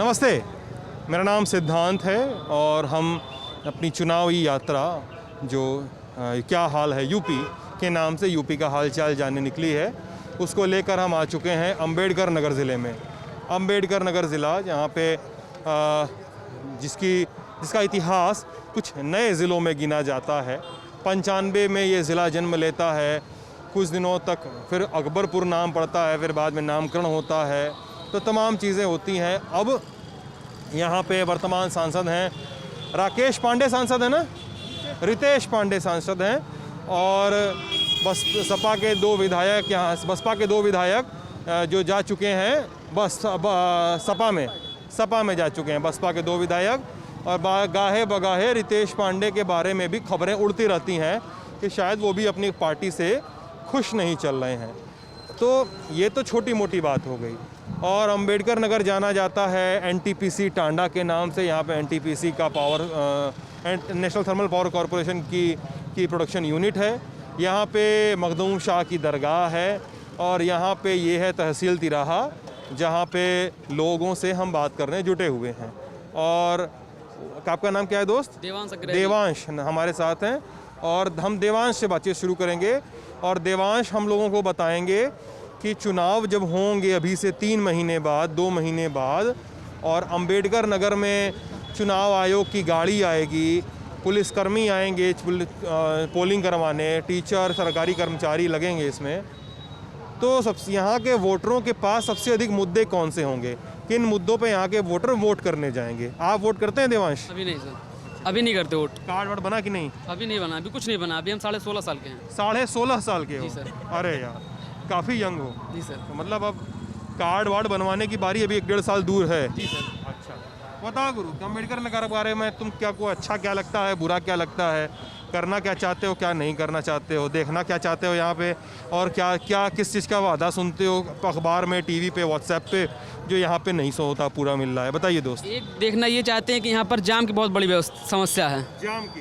नमस्ते, मेरा नाम सिद्धांत है और हम अपनी चुनावी यात्रा जो क्या हाल है यूपी के नाम से यूपी का हालचाल जानने निकली है, उसको लेकर हम आ चुके हैं अम्बेडकर नगर ज़िले में। अम्बेडकर नगर ज़िला जहाँ पे जिसका इतिहास कुछ नए ज़िलों में गिना जाता है। 95 में ये ज़िला जन्म लेता है, कुछ दिनों तक फिर अकबरपुर नाम पड़ता है, फिर बाद में नामकरण होता है, तो तमाम चीज़ें होती हैं। अब यहाँ पे वर्तमान सांसद हैं राकेश पांडे, सांसद है ना, रितेश पांडे सांसद हैं, और बसपा के दो विधायक जो जा चुके हैं सपा में जा चुके हैं, बसपा के दो विधायक। और गाहे बगाहे रितेश पांडे के बारे में भी खबरें उड़ती रहती हैं कि शायद वो भी अपनी पार्टी से खुश नहीं चल रहे हैं। तो ये तो छोटी मोटी बात हो गई। और अम्बेडकर नगर जाना जाता है एनटीपीसी टांडा के नाम से। यहाँ पे एनटीपीसी का नेशनल थर्मल पावर कॉरपोरेशन की प्रोडक्शन यूनिट है। यहाँ पे मखदूम शाह की दरगाह है, और यहाँ पे ये है तहसील तिराहा, जहाँ पे लोगों से हम बात करने जुटे हुए हैं। और आपका नाम क्या है दोस्त? देवांश हमारे साथ हैं, और हम देवांश से बातचीत शुरू करेंगे। और देवांश हम लोगों को बताएंगे कि चुनाव जब होंगे अभी से 3 महीने बाद, 2 महीने बाद, और अम्बेडकर नगर में चुनाव आयोग की गाड़ी आएगी, पुलिसकर्मी आएंगे पोलिंग करवाने, टीचर, सरकारी कर्मचारी लगेंगे इसमें, तो यहाँ के वोटरों के पास सबसे अधिक मुद्दे कौन से होंगे? किन मुद्दों पे यहाँ के वोटर वोट करने जाएंगे? आप वोट करते हैं देवांश? अभी नहीं सर, अभी नहीं करते वोट। कार्ड वार्ड बना कि नहीं? अभी नहीं बना, अभी कुछ नहीं बना। अभी हम 16.5 साल के हैं। 16.5 साल के हो? जी सर। अरे यार, काफ़ी यंग हो। जी सर। तो मतलब अब कार्ड वार्ड बनवाने की बारी अभी 1-1.5 साल दूर है। जी सर। अच्छा, बताओ गुरु, अम्बेडकर नगर के बारे में तुम को अच्छा क्या लगता है, बुरा क्या लगता है, करना क्या चाहते हो, क्या नहीं करना चाहते हो, देखना क्या चाहते हो यहाँ पे, और क्या किस चीज़ का वादा सुनते हो अखबार में, टीवी पे, व्हाट्सएप पे, जो यहाँ पे नहीं सो होता पूरा मिल रहा है? बताइए दोस्त। एक देखना ये चाहते हैं कि यहाँ पर जाम की बहुत बड़ी समस्या है।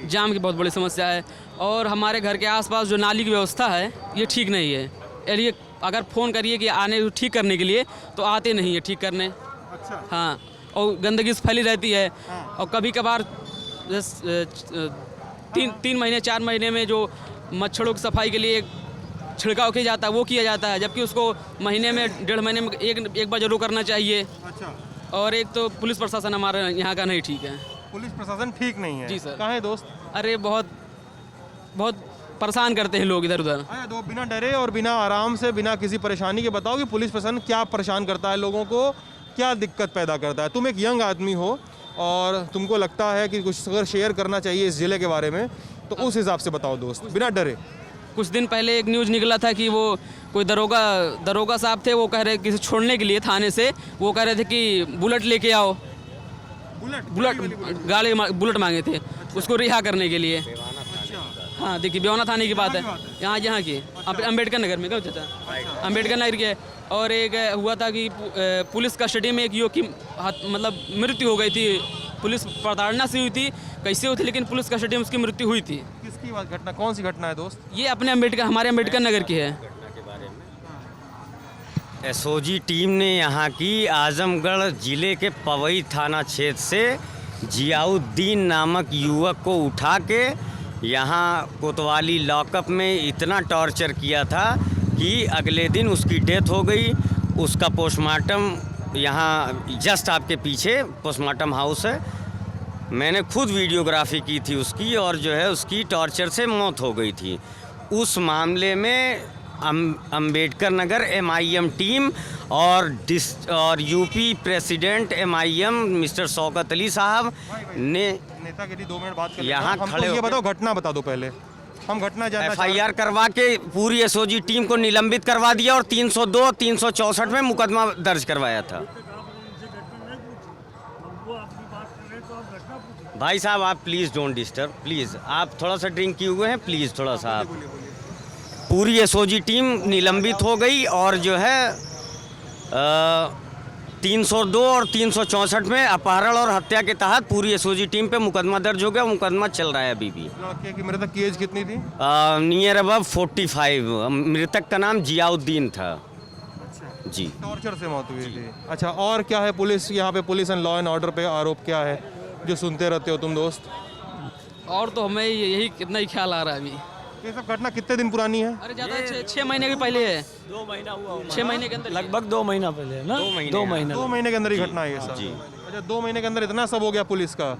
जाम की बहुत बड़ी समस्या है, और हमारे घर के आसपास जो नाली की व्यवस्था है ये ठीक नहीं है। ये अगर फ़ोन करिए कि आने ठीक करने के लिए, तो आते नहीं है ठीक करने। अच्छा। हाँ, और गंदगी फैली रहती है। हाँ। और कभी कभार 3 महीने 4 महीने में जो मच्छरों की सफाई के लिए छिड़काव किया जाता है वो किया जाता है, जबकि उसको महीने में 1.5 महीने में एक बार जरूर करना चाहिए। अच्छा। और एक तो पुलिस प्रशासन हमारे यहाँ का नहीं ठीक है। पुलिस प्रशासन ठीक नहीं है? जी सर। कहाँ है दोस्त? अरे बहुत परेशान करते हैं लोग इधर उधर। अरे दो, बिना डरे और बिना आराम से, बिना किसी परेशानी के बताओ कि पुलिस प्रशासन क्या परेशान करता है लोगों को, क्या दिक्कत पैदा करता है? तुम एक यंग आदमी हो और तुमको लगता है कि कुछ अगर शेयर करना चाहिए इस ज़िले के बारे में, तो उस हिसाब से बताओ दोस्त, बिना डरे। कुछ दिन पहले एक न्यूज़ निकला था कि वो कोई दरोगा साहब थे, वो कह रहे किसी छोड़ने के लिए थाने से, वो कह रहे थे कि बुलेट लेके आओ। बुलेट मांगे थे उसको रिहा करने के लिए। हाँ देखिए, बेवाना थाने की बात है, यहाँ की अम्बेडकर नगर में, क्या चाचा, अम्बेडकर नगर के। और एक हुआ था कि पुलिस कस्टडी में एक युवक की मतलब मृत्यु हो गई थी। पुलिस प्रताड़ना से हुई थी, कैसे हुई थी, लेकिन पुलिस कस्टडी में उसकी मृत्यु हुई थी। किसकी बात, घटना कौन सी घटना है दोस्त? ये अपने हमारे अम्बेडकर नगर की है। एसओजी टीम ने यहाँ की आजमगढ़ जिले के पवई थाना क्षेत्र से जियाउद्दीन नामक युवक को उठा के यहाँ कोतवाली लॉकअप में इतना टॉर्चर किया था कि अगले दिन उसकी डेथ हो गई। उसका पोस्टमार्टम यहाँ जस्ट आपके पीछे पोस्टमार्टम हाउस है। मैंने खुद वीडियोग्राफी की थी उसकी, और जो है उसकी टॉर्चर से मौत हो गई थी। उस मामले में अम्बेडकर नगर MIM टीम और UP president MIM mister Shaukat Ali साहब ने नेता के लिए 2 मिनट बात कर यहाँ खड़े ये बताओ, घटना बता दो पहले, हम घटना जानना। FIR करवा के पूरी एसओजी टीम को निलंबित करवा दिया और 302 364 में मुकदमा दर्ज करवाया था। भाई साहब आप प्लीज़ डोंट डिस्टर्ब, प्लीज़। आप थोड़ा सा ड्रिंक किए हुए हैं, प्लीज़ थोड़ा सा आप। पूरी एसओजी टीम निलंबित हो गई, और जो है 302 और 364 में अपहरण और हत्या के तहत पूरी एसओजी टीम पे मुकदमा दर्ज हो गया। मुकदमा चल रहा है अभी भी। लड़के की मृतक की एज कितनी थी? Near about 45। मृतक का नाम जियाउद्दीन था। अच्छा। जी। टॉर्चर से मौत हुई थी। अच्छा, और क्या है पुलिस यहाँ पे, police and law and order पे आरोप क्या है जो सुनते रहते हो तुम दोस्त? और तो हमें यही कितना ही ख्याल आ रहा है अभी। ये सब घटना कितने दिन पुरानी है? अरे ज़्यादा 6 महीने के पहले है। 2 महीना हुआ, 6 महीने के अंदर लगभग 2 महीना पहले है ना। 2 महीने 2 महीने के अंदर ही घटना है ये सब? अच्छा, 2 महीने के अंदर इतना सब हो गया पुलिस का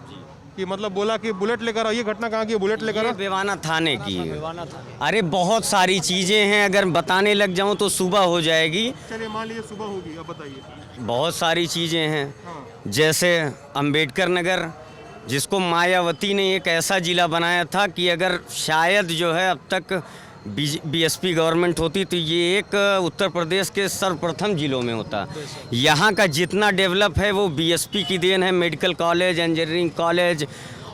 कि मतलब बोला कि बुलेट लेकर आओ। ये घटना कहाँ की है? बुलेट लेकर ये आओ? बेवाना थाने की है। अरे बहुत सारी चीज़ें हैं, अगर बताने लग जाऊं तो सुबह हो जाएगी। चलिए मान लीजिए सुबह होगी, अब बताइए। बहुत सारी चीज़ें हैं, हाँ। जैसे अंबेडकर नगर, जिसको मायावती ने एक ऐसा ज़िला बनाया था कि अगर शायद जो है अब तक बीएसपी गवर्नमेंट होती तो ये एक उत्तर प्रदेश के सर्वप्रथम ज़िलों में होता। यहाँ का जितना डेवलप है वो बीएसपी की देन है, मेडिकल कॉलेज, इंजीनियरिंग कॉलेज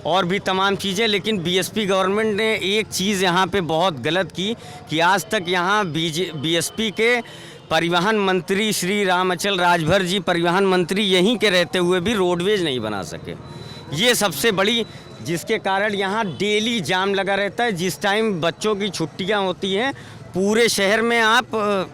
और भी तमाम चीज़ें। लेकिन बीएसपी गवर्नमेंट ने एक चीज़ यहाँ पे बहुत गलत की कि आज तक यहाँ बीएसपी के परिवहन मंत्री श्री रामअचल राजभर जी परिवहन मंत्री यहीं के रहते हुए भी रोडवेज नहीं बना सके। ये सबसे बड़ी, जिसके कारण यहाँ डेली जाम लगा रहता है। जिस टाइम बच्चों की छुट्टियाँ होती हैं पूरे शहर में आप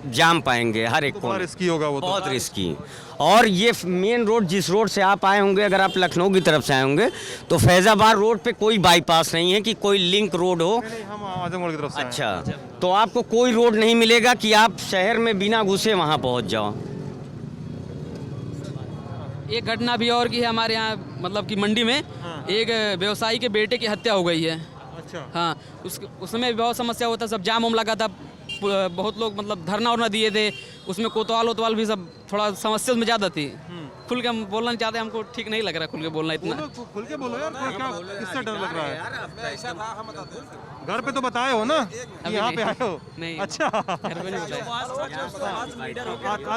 जाम पाएंगे हर एक बहुत रिस्की होगा वो तो। बहुत रिस्की। और ये मेन रोड, जिस रोड से आप आए होंगे, अगर आप लखनऊ की तरफ से आए होंगे तो फैज़ाबाद रोड पे कोई बाईपास नहीं है कि कोई लिंक रोड हो। नहीं, हम आजमगढ़ की तरफ से आए हैं। अच्छा, तो आपको कोई रोड नहीं मिलेगा कि आप शहर में बिना घुसे वहाँ पहुँच जाओ। एक घटना भी और की है हमारे यहाँ, मतलब कि मंडी में एक व्यवसायी के बेटे की हत्या हो गई है। अच्छा। हाँ, उसमें भी बहुत समस्या होता, सब जाम उम लगा था, बहुत लोग मतलब धरना उरना दिए थे, उसमें कोतवाल भी सब थोड़ा समस्या में ज़्यादा थी। खुल के हम बोलना नहीं चाहते, हमको ठीक नहीं लग रहा खुल के बोलना इतना। खुल के बोलो यार, क्या किससे डर लग रहा है? घर पे तो बताए हो ना कि यहाँ पे आए हो? नहीं। अच्छा, घर पे नहीं बताया।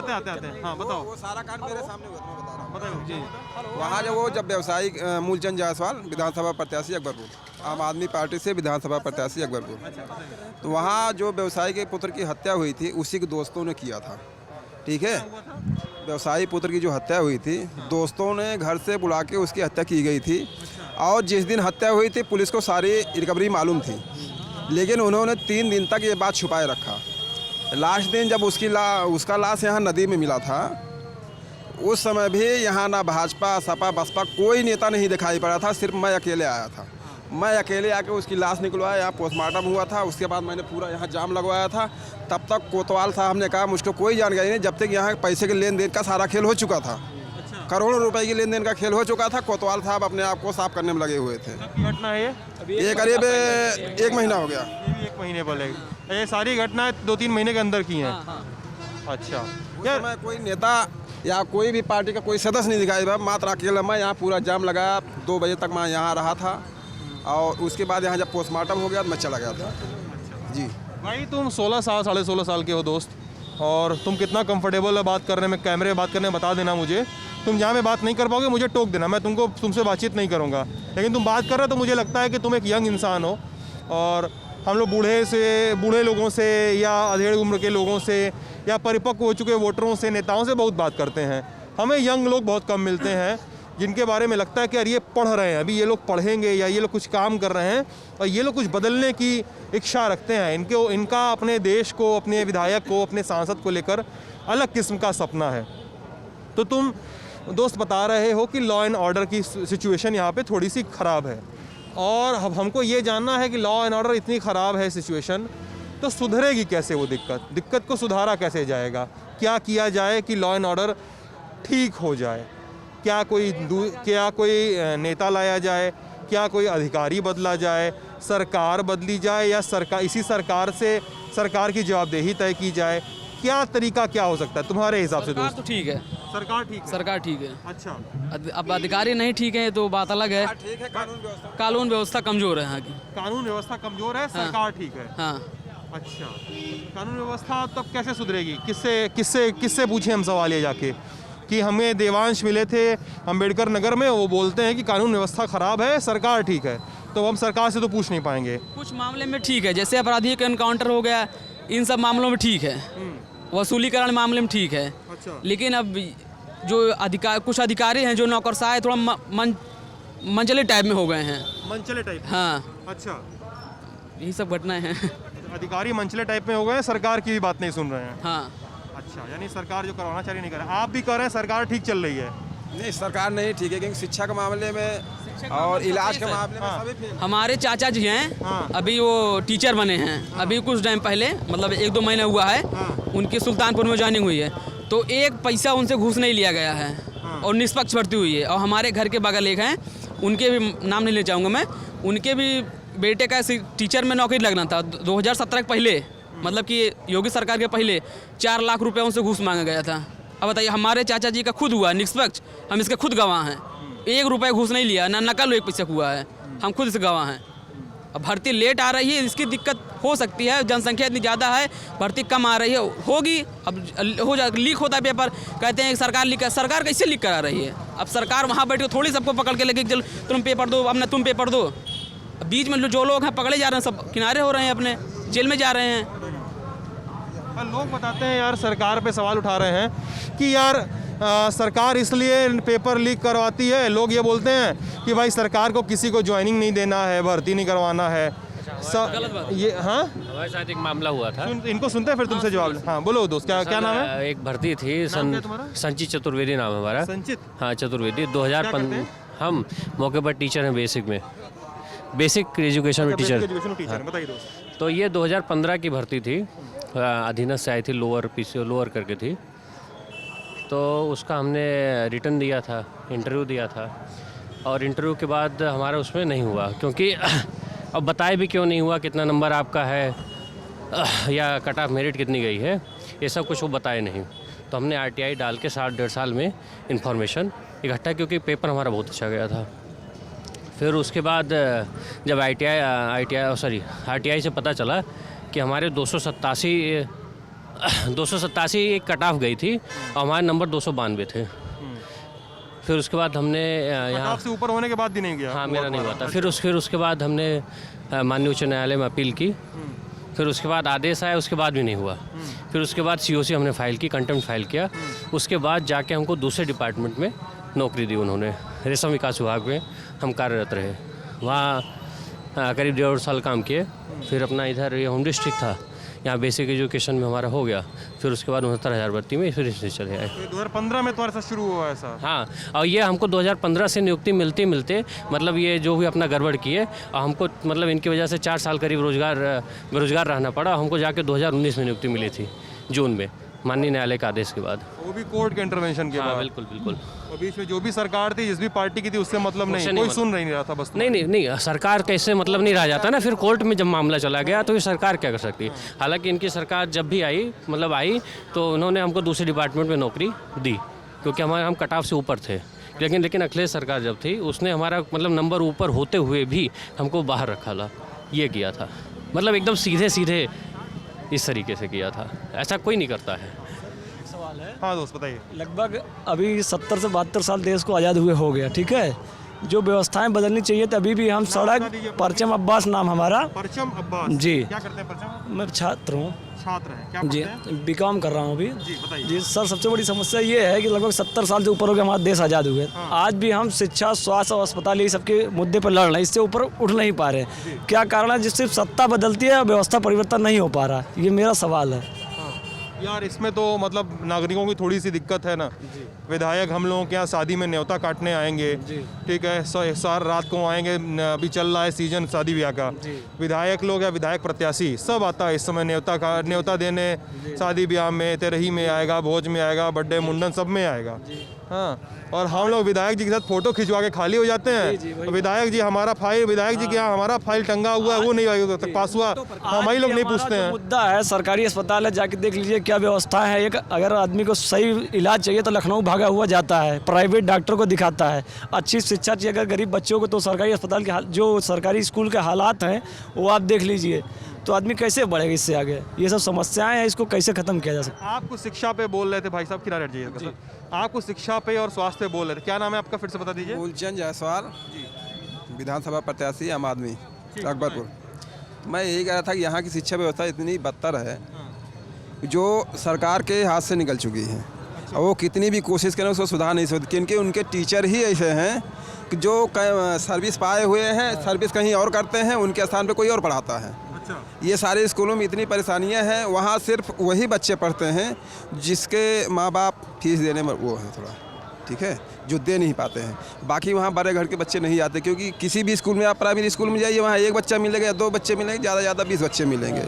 आते हैं। हाँ बताओ। वो सारा कांड मेरे सामने हुआ था, मैं बता रहा हूँ। बताओ जी। वहाँ जब व्यवसायी मूलचंद जायसवाल विधानसभा प्रत्याशी अकबरपुर, आम आदमी पार्टी से विधानसभा प्रत्याशी अकबरपुर, तो वहाँ जो व्यवसायी के पुत्र की हत्या हुई थी उसी के दोस्तों ने किया था। ठीक है, व्यवसायी पुत्र की जो हत्या हुई थी दोस्तों ने घर से बुला के उसकी हत्या की गई थी। और जिस दिन हत्या हुई थी पुलिस को सारी रिकवरी मालूम थी, लेकिन उन्होंने 3 दिन तक ये बात छुपाए रखा। लास्ट दिन जब उसका लाश यहाँ नदी में मिला था, उस समय भी यहाँ ना भाजपा सपा बसपा कोई नेता नहीं दिखाई पड़ा था, सिर्फ मैं अकेले आया था। मैं अकेले आके उसकी लाश निकलवाया, यहाँ पोस्टमार्टम हुआ था, उसके बाद मैंने पूरा यहाँ जाम लगवाया था। तब तक कोतवाल साहब ने कहा मुझको कोई जानकारी नहीं, जब तक यहाँ पैसे के लेन देन का सारा खेल हो चुका था, करोड़ों रुपए की लेन देन का खेल हो चुका था। कोतवाल साहब अपने आप को साफ करने में लगे हुए थे। घटना है ये करीब 1 महीना हो गया। 1 महीने पहले ये सारी घटना 2-3 महीने के अंदर की हैं। अच्छा उस समय कोई नेता या कोई भी पार्टी का कोई सदस्य नहीं दिखाई दिया, मात्र अकेला मैं यहाँ पूरा जाम लगाया। 2 बजे तक मैं यहाँ रहा था और उसके बाद यहाँ जब पोस्टमार्टम हो गया तो मैं चला गया था। जी भाई, तुम 16 साल 16.5 साल के हो दोस्त, और तुम कितना कंफर्टेबल है बात करने में, कैमरे में बात करने में, बता देना मुझे। तुम जहाँ में बात नहीं कर पाओगे मुझे टोक देना, मैं तुमसे बातचीत नहीं करूँगा। लेकिन तुम बात कर रहे हो तो मुझे लगता है कि तुम एक यंग इंसान हो, और हम लोग बूढ़े लोगों से या अधेड़ उम्र के लोगों से या परिपक्व हो चुके वोटरों से, नेताओं से बहुत बात करते हैं। हमें यंग लोग बहुत कम मिलते हैं जिनके बारे में लगता है कि यार ये पढ़ रहे हैं, अभी ये लोग पढ़ेंगे या ये लोग कुछ काम कर रहे हैं और ये लोग कुछ बदलने की इच्छा रखते हैं। इनका अपने देश को, अपने विधायक को, अपने सांसद को लेकर अलग किस्म का सपना है। तो तुम दोस्त बता रहे हो कि लॉ एंड ऑर्डर की सिचुएशन यहाँ पे थोड़ी सी ख़राब है, और अब हमको ये जानना है कि लॉ एंड ऑर्डर इतनी ख़राब है सिचुएशन, तो सुधरेगी कैसे वो दिक्कत को सुधारा कैसे जाएगा? क्या किया जाए कि लॉ एंड ऑर्डर ठीक हो जाए? क्या कोई नेता लाया जाए? क्या कोई अधिकारी बदला जाए? सरकार बदली जाए? या सरकार की जवाबदेही तय की जाए? क्या तरीका क्या हो सकता है तुम्हारे हिसाब से सरकार दोस्त? तो ठीक है, सरकार ठीक है। है। अच्छा, अब अधिकारी नहीं ठीक है तो बात अलग है। ठीक है, कानून व्यवस्था कमजोर है यहाँ की। कानून व्यवस्था कमजोर है, सरकार ठीक है। हाँ, अच्छा, कानून व्यवस्था तब कैसे सुधरेगी? किससे पूछे हम सवाल ये जाके कि हमें देवांश मिले थे अंबेडकर नगर में, वो बोलते हैं कि कानून व्यवस्था ख़राब है, सरकार ठीक है, तो हम सरकार से तो पूछ नहीं पाएंगे। कुछ मामले में ठीक है, जैसे अपराधियों का एनकाउंटर हो गया, इन सब मामलों में ठीक है, वसूलीकरण मामले में ठीक है। अच्छा। लेकिन अब जो कुछ अधिकारी हैं जो नौकरशाह थोड़ा मंचले टाइप में हो गए हैं। मंचले टाइप? हाँ, अच्छा, यही सब घटनाएं हैं। अधिकारी मंचले टाइप में हो गए, सरकार की भी बात नहीं सुन रहे हैं। हाँ, अच्छा, यानी सरकार जो करवाना चाहिए नहीं कर रहा, आप भी कह रहे हैं सरकार ठीक चल रही है। नहीं, सरकार नहीं ठीक है, क्योंकि शिक्षा के मामले में और इलाज के मामले में सभी फेल। हमारे चाचा जी हैं, हाँ। अभी वो टीचर बने हैं, अभी कुछ टाइम पहले, मतलब 1-2 महीना हुआ है, उनकी सुल्तानपुर में ज्वाइनिंग हुई है, तो एक पैसा उनसे घूस नहीं लिया गया है और निष्पक्ष भर्ती हुई है। और हमारे घर के बगल एक हैं, उनके भी नाम नहीं ले चाहूँगा मैं, उनके भी बेटे का टीचर में नौकरी लगना था 2017 के पहले, मतलब कि योगी सरकार के पहले 4 लाख रुपए उनसे घूस मांगा गया था। अब बताइए, हमारे चाचा जी का खुद हुआ निष्पक्ष, हम इसके खुद गवाह हैं, 1 रुपये घूस नहीं लिया, ना नकल 1 पैसा हुआ है, हम खुद इसके गवाह हैं। अब भर्ती लेट आ रही है, इसकी दिक्कत हो सकती है, जनसंख्या इतनी ज़्यादा है, भर्ती कम आ रही है, होगी, अब हो जा लीक होता है पेपर, कहते हैं सरकार लीक, सरकार कैसे लीक करा रही है? अब सरकार वहाँ बैठ के थोड़ी सबको पकड़ के लेके चल तुम पेपर दो, अब ना तुम पेपर दो, बीच में जो लोग हैं पकड़े जा रहे हैं, सब किनारे हो रहे हैं, अपने जेल में जा रहे हैं। लोग बताते हैं यार, सरकार पे सवाल उठा रहे हैं कि यार सरकार इसलिए पेपर लीक करवाती है। लोग ये बोलते हैं कि भाई सरकार को किसी को ज्वाइनिंग नहीं देना है, भर्ती नहीं करवाना है। ये हाँ, हमारे साथ एक मामला हुआ था। इनको सुनते हैं फिर तुमसे जवाब। हाँ बोलो दोस्त, क्या नाम है? एक भर्ती थी, संचित चतुर्वेदी नाम है हमारा। संचित, हाँ चतुर्वेदी। 2015 हम मौके पर टीचर हैं, बेसिक में, बेसिक एजुकेशन में टीचर। बताइए दोस्त। तो ये 2015 की भर्ती थी, अधीनस्थ से आई थी, लोअर करके थी। तो उसका हमने रिटर्न दिया था, इंटरव्यू दिया था, और इंटरव्यू के बाद हमारा उसमें नहीं हुआ, क्योंकि अब बताए भी क्यों नहीं हुआ, कितना नंबर आपका है या कट ऑफ मेरिट कितनी गई है, ये सब कुछ वो बताए नहीं। तो हमने RTI डाल के 1.5 साल में इंफॉर्मेशन इकट्ठा, क्योंकि पेपर हमारा बहुत अच्छा गया था। फिर उसके बाद जब RTI से पता चला कि हमारे 287 एक कट ऑफ गई थी और हमारे नंबर 292 थे। फिर उसके बाद हमने यहाँ से ऊपर होने के बाद भी नहीं गया। हाँ, मेरा नहीं हुआ था। फिर उसके बाद हमने माननीय उच्च न्यायालय में अपील की। फिर उसके बाद आदेश आया, उसके बाद भी नहीं हुआ। फिर उसके बाद COC हमने फाइल की, कंटेम्प्ट फाइल किया। उसके बाद जाके हमको दूसरे डिपार्टमेंट में नौकरी दी उन्होंने, रेशम विकास विभाग में हम कार्यरत रहे। वहाँ करीब 1.5 साल काम किए। फिर अपना इधर ये होम डिस्ट्रिक्ट था, यहाँ बेसिक एजुकेशन में हमारा हो गया। फिर उसके बाद 69,000 भर्ती में फिर इससे चले आए। 2015 में तुम्हारे साथ शुरू हुआ ऐसा? हाँ, और ये हमको 2015 से नियुक्ति मिलते मतलब ये जो भी अपना गड़बड़ किए, और हमको मतलब इनकी वजह से 4 साल करीब बेरोजगार रहना पड़ा। हमको जाके 2019 में नियुक्ति मिली थी, जून में, माननीय न्यायालय के आदेश के बाद। वो भी कोर्ट के इंटरवेंशन के बाद? बिल्कुल बिल्कुल। और बीच में जो भी सरकार थी, जिस भी पार्टी की थी, उससे मतलब नहीं, कोई सुन नहीं रहा था बस? नहीं, सरकार कैसे मतलब नहीं रह जाता ना। फिर कोर्ट में जब मामला चला गया तो ये सरकार क्या कर सकती है। हालांकि इनकी सरकार जब भी आई तो उन्होंने हमको दूसरे डिपार्टमेंट में नौकरी दी, क्योंकि हम कट ऑफ से ऊपर थे। लेकिन अखिलेश सरकार जब थी, उसने हमारा मतलब नंबर ऊपर होते हुए भी हमको बाहर रखा था, ये किया था। मतलब एकदम सीधे इस तरीके से किया था, ऐसा कोई नहीं करता है। सवाल है। हाँ दोस्त बताइए। लगभग अभी 70 से 72 साल देश को आज़ाद हुए हो गया, ठीक है। जो व्यवस्थाएं बदलनी चाहिए तो अभी भी हम सड़क, परचम अब्बास नाम हमारा। परचम अब्बास जी। क्या करते हैं परचम? मैं छात्र हूँ। छात्र हैं, क्या जी, पढ़ते हैं? BCom कर रहा हूँ अभी। जी बताइए। जी सर, सबसे बड़ी समस्या ये है कि लगभग 70 साल से ऊपर हो गया हमारा देश आज़ाद हुए। आज भी हम शिक्षा, स्वास्थ्य और अस्पताल ये सबके मुद्दे पर लड़ रहे हैं, इससे ऊपर उठ नहीं पा रहे हैं। क्या कारण है जिससे सत्ता बदलती है, व्यवस्था परिवर्तन नहीं हो पा रहा, ये मेरा सवाल है। यार इसमें तो मतलब नागरिकों की थोड़ी सी दिक्कत है ना। विधायक हम लोगों के यहाँ शादी में न्योता काटने आएंगे, ठीक है, सार रात को आएंगे, अभी चल रहा है सीजन शादी ब्याह का। विधायक लोग या विधायक प्रत्याशी सब आता है इस समय न्योता देने, शादी ब्याह में, तेरही में आएगा, भोज में आएगा, बर्थडे मुंडन सब में आएगा। हाँ, और हम लोग विधायक जी के साथ फोटो खिंचवा के खाली हो जाते हैं। विधायक जी हमारा फाइल, विधायक जी के यहाँ हमारा फाइल टंगा हुआ है, वो नहीं तक पास हुआ, हमारे लोग नहीं पूछते हैं। मुद्दा है सरकारी अस्पताल है, जाके देख लीजिए क्या व्यवस्था है। एक अगर आदमी को सही इलाज चाहिए तो लखनऊ भागा हुआ जाता है, प्राइवेट डॉक्टर को दिखाता है। अच्छी शिक्षा चाहिए अगर गरीब बच्चों को तो सरकारी अस्पताल के जो सरकारी स्कूल के हालात हैं वो आप देख लीजिए, तो आदमी कैसे बढ़ेगा इससे आगे। ये सब समस्याएं हैं, इसको कैसे खत्म किया जा सकता है। आपको शिक्षा पे बोल रहे थे भाई साहब, किनारे हट जाइएगा सर। आपको शिक्षा पे और स्वास्थ्य पे बोल रहे थे, क्या नाम है आपका, फिर से बता दीजिए। मूलचंद जायसवाल, विधानसभा प्रत्याशी आम आदमी, अकबरपुर। मैं यही कह रहा था कि यहाँ की शिक्षा व्यवस्था इतनी बदतर है जो सरकार के हाथ से निकल चुकी है, और वो कितनी भी कोशिश करें उसको सुधार नहीं सकती, क्योंकि उनके टीचर ही ऐसे हैं कि जो सर्विस पाए हुए हैं, सर्विस कहीं और करते हैं, उनके स्थान पे कोई और पढ़ाता है। ये सारे स्कूलों में इतनी परेशानियां हैं, वहाँ सिर्फ वही बच्चे पढ़ते हैं जिसके माँ बाप फीस देने में वो है थोड़ा, ठीक है, जो दे नहीं पाते हैं। बाकी वहाँ बड़े घर के बच्चे नहीं आते, क्योंकि किसी भी स्कूल में आप प्राइमरी स्कूल में जाइए, वहाँ 1 बच्चा मिलेगा या 2 बच्चे मिलेंगे, ज़्यादा से ज़्यादा 20 बच्चे मिलेंगे।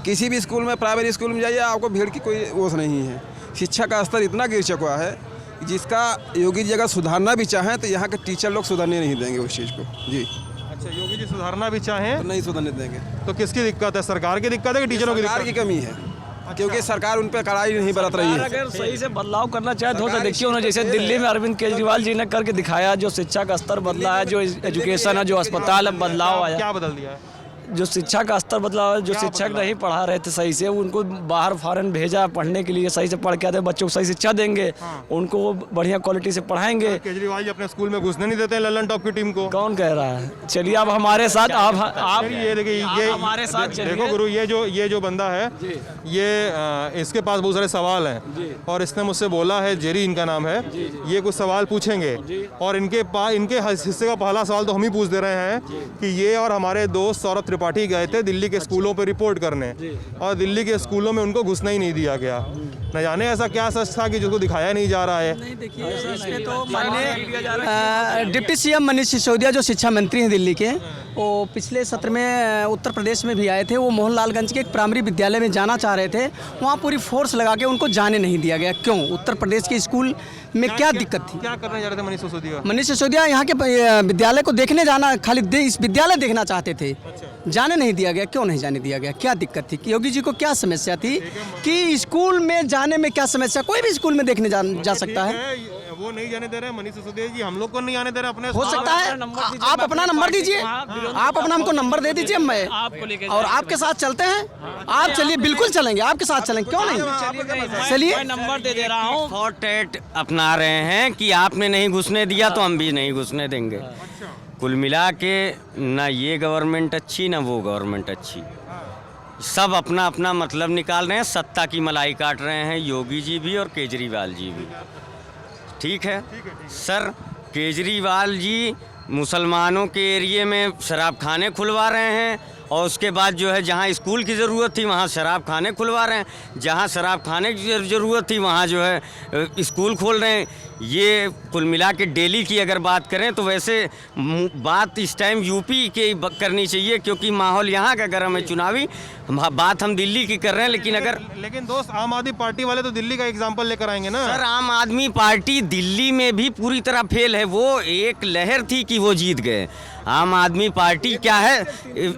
किसी भी स्कूल में प्राइमरी स्कूल में जाइए, आपको भीड़ की कोई ओस नहीं है। शिक्षा का स्तर इतना गिर चुका है जिसका योगी जी अगर सुधारना भी चाहें तो यहाँ के टीचर लोग सुधरने नहीं देंगे उस चीज़ को। जी अच्छा, योगी जी सुधारना भी चाहें तो नहीं सुधरने देंगे। तो किसकी दिक्कत है? सरकार की दिक्कत है कि टीचरों की सरकार दिक्कत? की कमी है, क्योंकि सरकार उन पर कड़ाई नहीं बरत रही है। अगर सही से बदलाव करना चाहे तो देखिए उन्होंने जैसे दिल्ली में अरविंद केजरीवाल जी ने करके दिखाया, जो शिक्षा का स्तर बदला है, जो एजुकेशन है, जो अस्पताल है, बदलाव आया। क्या बदल दिया है? जो शिक्षा का स्तर बदला है, जो शिक्षक नहीं पढ़ा रहे थे सही से, उनको बाहर फॉरेन भेजा पढ़ने के लिए, सही से पढ़ के आते बच्चों को सही शिक्षा देंगे, उनको बढ़िया क्वालिटी से पढ़ाएंगे। केजरीवाल जी अपने स्कूल में घुसने नहीं देते हैं ललन टॉप की टीम को। कौन कह रहा है? चलिए आप हमारे साथ, आप ये देखिए, ये हमारे साथ चलिए। देखो गुरु, ये जो बंदा है, ये इसके पास बहुत सारे सवाल हैं और इसने मुझसे बोला है, जेरी इनका नाम है, ये कुछ सवाल पूछेंगे और इनके हिस्से का पहला सवाल तो हम ही पूछ दे रहे हैं कि ये और हमारे दोस्त सौरभ त्रिपाठी गए थे दिल्ली के स्कूलों पर रिपोर्ट करने और दिल्ली के स्कूलों में उनको घुसना ही नहीं दिया गया। न जाने ऐसा क्या सच था कि जिसको दिखाया नहीं जा रहा है। नहीं देखिए, इसमें तो माननीय डिप्टी सीएम मनीष सिसोदिया जो शिक्षा मंत्री हैं दिल्ली के, वो पिछले सत्र में उत्तर प्रदेश में भी आए थे। वो मोहनलालगंज के एक प्राइमरी विद्यालय में जाना चाह रहे थे, वहाँ पूरी फोर्स लगा के उनको जाने नहीं दिया गया। क्यों? उत्तर प्रदेश के स्कूल में क्या दिक्कत थी? क्या करने जा रहे थे मनीष सिसोदिया? मनीष सिसोदिया यहाँ के विद्यालय को देखने जाना, खाली इस विद्यालय देखना चाहते थे, जाने नहीं दिया गया। क्यों नहीं जाने दिया गया? क्या दिक्कत थी? योगी जी को क्या समस्या थी कि स्कूल में जाने में क्या समस्या? कोई भी स्कूल में देखने जा सकता है। वो नहीं जाने दे रहे मनीष सिसोदिया जी, हम लोग को नहीं आने दे रहे अपने। हो सकता है आप अपना नंबर दीजिए, आप अपना हमको नंबर दे दीजिए, मैं और आपके साथ चलते हैं। आप चलिए, बिल्कुल चलेंगे, आपके साथ चलेंगे, क्यों नहीं? चलिए, नंबर दे रहा हूँ। थॉट अपना रहे हैं कि आपने नहीं घुसने दिया तो हम भी नहीं घुसने देंगे। कुल मिला के ना ये गवर्नमेंट अच्छी ना वो गवर्नमेंट अच्छी, सब अपना अपना मतलब निकाल रहे हैं, सत्ता की मलाई काट रहे हैं, योगी जी भी और केजरीवाल जी भी। ठीक है सर, केजरीवाल जी मुसलमानों के एरिए में शराब खाने खुलवा रहे हैं और उसके बाद जो है जहाँ स्कूल की ज़रूरत थी वहाँ शराब खाने खुलवा रहे हैं, जहाँ शराब खाने की ज़रूरत थी वहाँ जो है स्कूल खोल रहे हैं। ये कुल मिला के दिल्ली की अगर बात करें तो वैसे बात इस टाइम यूपी की करनी चाहिए, क्योंकि माहौल यहाँ का गर्म है चुनावी। बात हम दिल्ली की कर रहे हैं, लेकिन दोस्त आम आदमी पार्टी वाले तो दिल्ली का एग्जाम्पल लेकर आएंगे ना। सर, आम आदमी पार्टी दिल्ली में भी पूरी तरह फेल है। वो एक लहर थी कि वो जीत गए। आम आदमी पार्टी क्या है,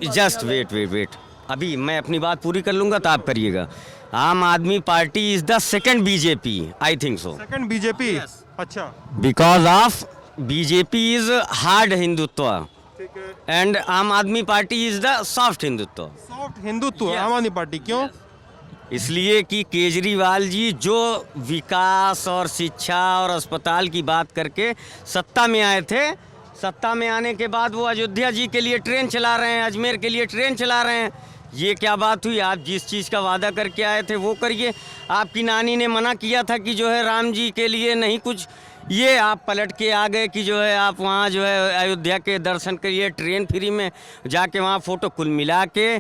जस्ट वेट, अभी मैं अपनी बात पूरी कर लूँगा तो आप करिएगा। Aam Aadmi party is the second BJP, I think so. Second BJP? अच्छा, because of BJP is hard Hindutva and Aam Aadmi party is the soft Hindutva. Soft Hindutva Aam Aadmi party, क्यों? इसलिए कि केजरीवाल जी जो विकास और शिक्षा और अस्पताल की बात करके सत्ता में आए थे, सत्ता में आने के बाद वो अयोध्या जी के लिए ट्रेन चला रहे हैं, अजमेर के लिए ट्रेन चला रहे हैं। ये क्या बात हुई? आप जिस चीज़ का वादा करके आए थे वो करिए। आपकी नानी ने मना किया था कि जो है राम जी के लिए नहीं कुछ, ये आप पलट के आ गए कि जो है आप वहाँ जो है अयोध्या के दर्शन करिए, ट्रेन फ्री में जाके वहाँ फ़ोटो। कुल मिला के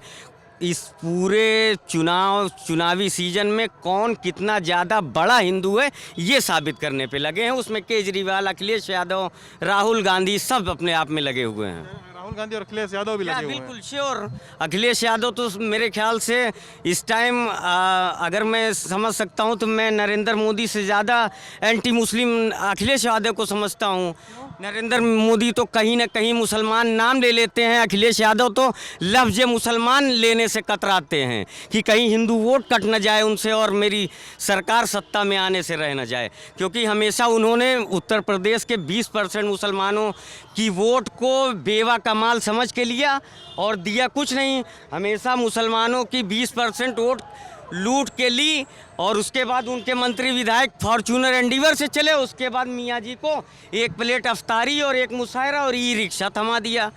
इस पूरे चुनावी सीजन में कौन कितना ज़्यादा बड़ा हिंदू है ये साबित करने पे लगे हैं। उसमें केजरीवाल, अखिलेश यादव, राहुल गांधी सब अपने आप में लगे हुए हैं। राहुल गांधी और अखिलेश यादव भी लगे हुए हैं। बिल्कुल श्योर। अखिलेश यादव तो मेरे ख्याल से इस टाइम अगर मैं समझ सकता हूं तो मैं नरेंद्र मोदी से ज़्यादा एंटी मुस्लिम अखिलेश यादव को समझता हूं। नरेंद्र मोदी तो कहीं ना कहीं मुसलमान नाम ले लेते हैं, अखिलेश यादव तो लफ्ज़ मुसलमान लेने से कतराते हैं कि कहीं हिंदू वोट कट न जाए उनसे और मेरी सरकार सत्ता में आने से रह न जाए। क्योंकि हमेशा उन्होंने उत्तर प्रदेश के 20% मुसलमानों की वोट को बेवा का माल समझ के लिया और दिया कुछ नहीं। हमेशा मुसलमानों की 20% वोट लूट के ली और उसके बाद उनके मंत्री विधायक फॉर्चूनर एंडीवर से चले। उसके बाद मियाँ जी को एक प्लेट अफ्तारी और एक मुशायरा और ई रिक्शा थमा दिया।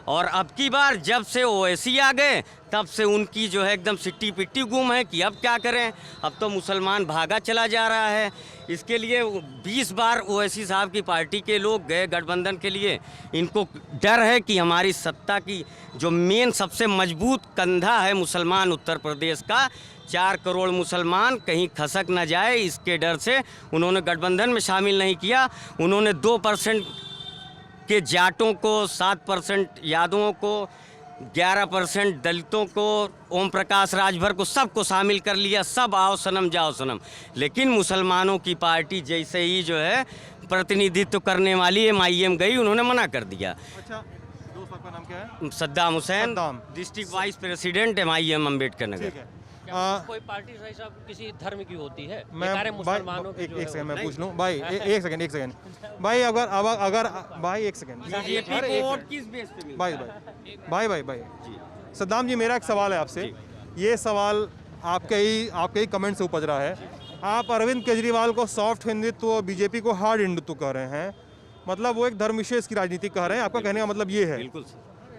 और अब की बार जब से ओवैसी आ गए तब से उनकी जो है एकदम सिट्टी पिट्टी गुम है कि अब क्या करें, अब तो मुसलमान भागा चला जा रहा है। इसके लिए 20 बार ओवैसी साहब की पार्टी के लोग गए गठबंधन के लिए। इनको डर है कि हमारी सत्ता की जो मेन सबसे मजबूत कंधा है मुसलमान उत्तर प्रदेश का, 4 करोड़ मुसलमान कहीं खसक न जाए, इसके डर से उन्होंने गठबंधन में शामिल नहीं किया। उन्होंने 2% के जाटों को, 7% यादवों को, 11% दलितों को, ओम प्रकाश राजभर को, सबको शामिल कर लिया। सब आओ सनम जाओ सनम। लेकिन मुसलमानों की पार्टी जैसे ही जो है प्रतिनिधित्व करने वाली MIM गई, उन्होंने मना कर दिया। अच्छा, दोस्त आपका नाम क्या है? Saddam Hussain, Saddam. District vice president MIM Ambedkar Nagar. ठीक है। कोई पार्टी भाई साहब किसी धर्म की होती है, मैं बेकार है मुसलमानों की जो एक है सेकंड वो- मैं पूछ लूं भाई, एक सेकंड भाई, अगर भाई एक सेकंड भाई सद्दाम जी, मेरा एक सवाल है आपसे। ये सवाल आपके ही कमेंट से उपज रहा है। आप अरविंद केजरीवाल को सॉफ्ट हिंदुत्व और बीजेपी को हार्ड हिंदुत्व कह रहे हैं, मतलब वो एक धर्म विशेष की राजनीति कर रहे हैं। आपका कहने का मतलब ये है। बिल्कुल।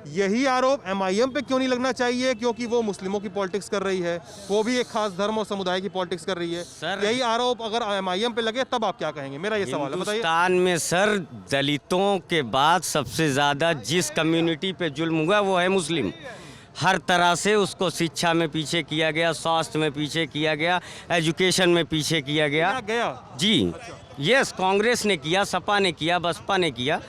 यही आरोप MIM पे क्यों नहीं लगना चाहिए? क्योंकि वो मुस्लिमों की पॉलिटिक्स कर रही है, वो भी एक खास धर्म और समुदाय की पॉलिटिक्स कर रही है। सर, यही आरोप अगर MIM पे लगे तब आप क्या कहेंगे? मेरा ये सवाल है, बताइए। हिंदुस्तान में सर दलितों के बाद सबसे ज़्यादा जिस कम्युनिटी पे जुल्म हुआ वो है मुस्लिम। हर तरह से उसको शिक्षा में पीछे किया गया, स्वास्थ्य में पीछे किया गया, एजुकेशन में पीछे किया गया। जी यस, कांग्रेस ने किया, सपा ने किया, बसपा ने किया।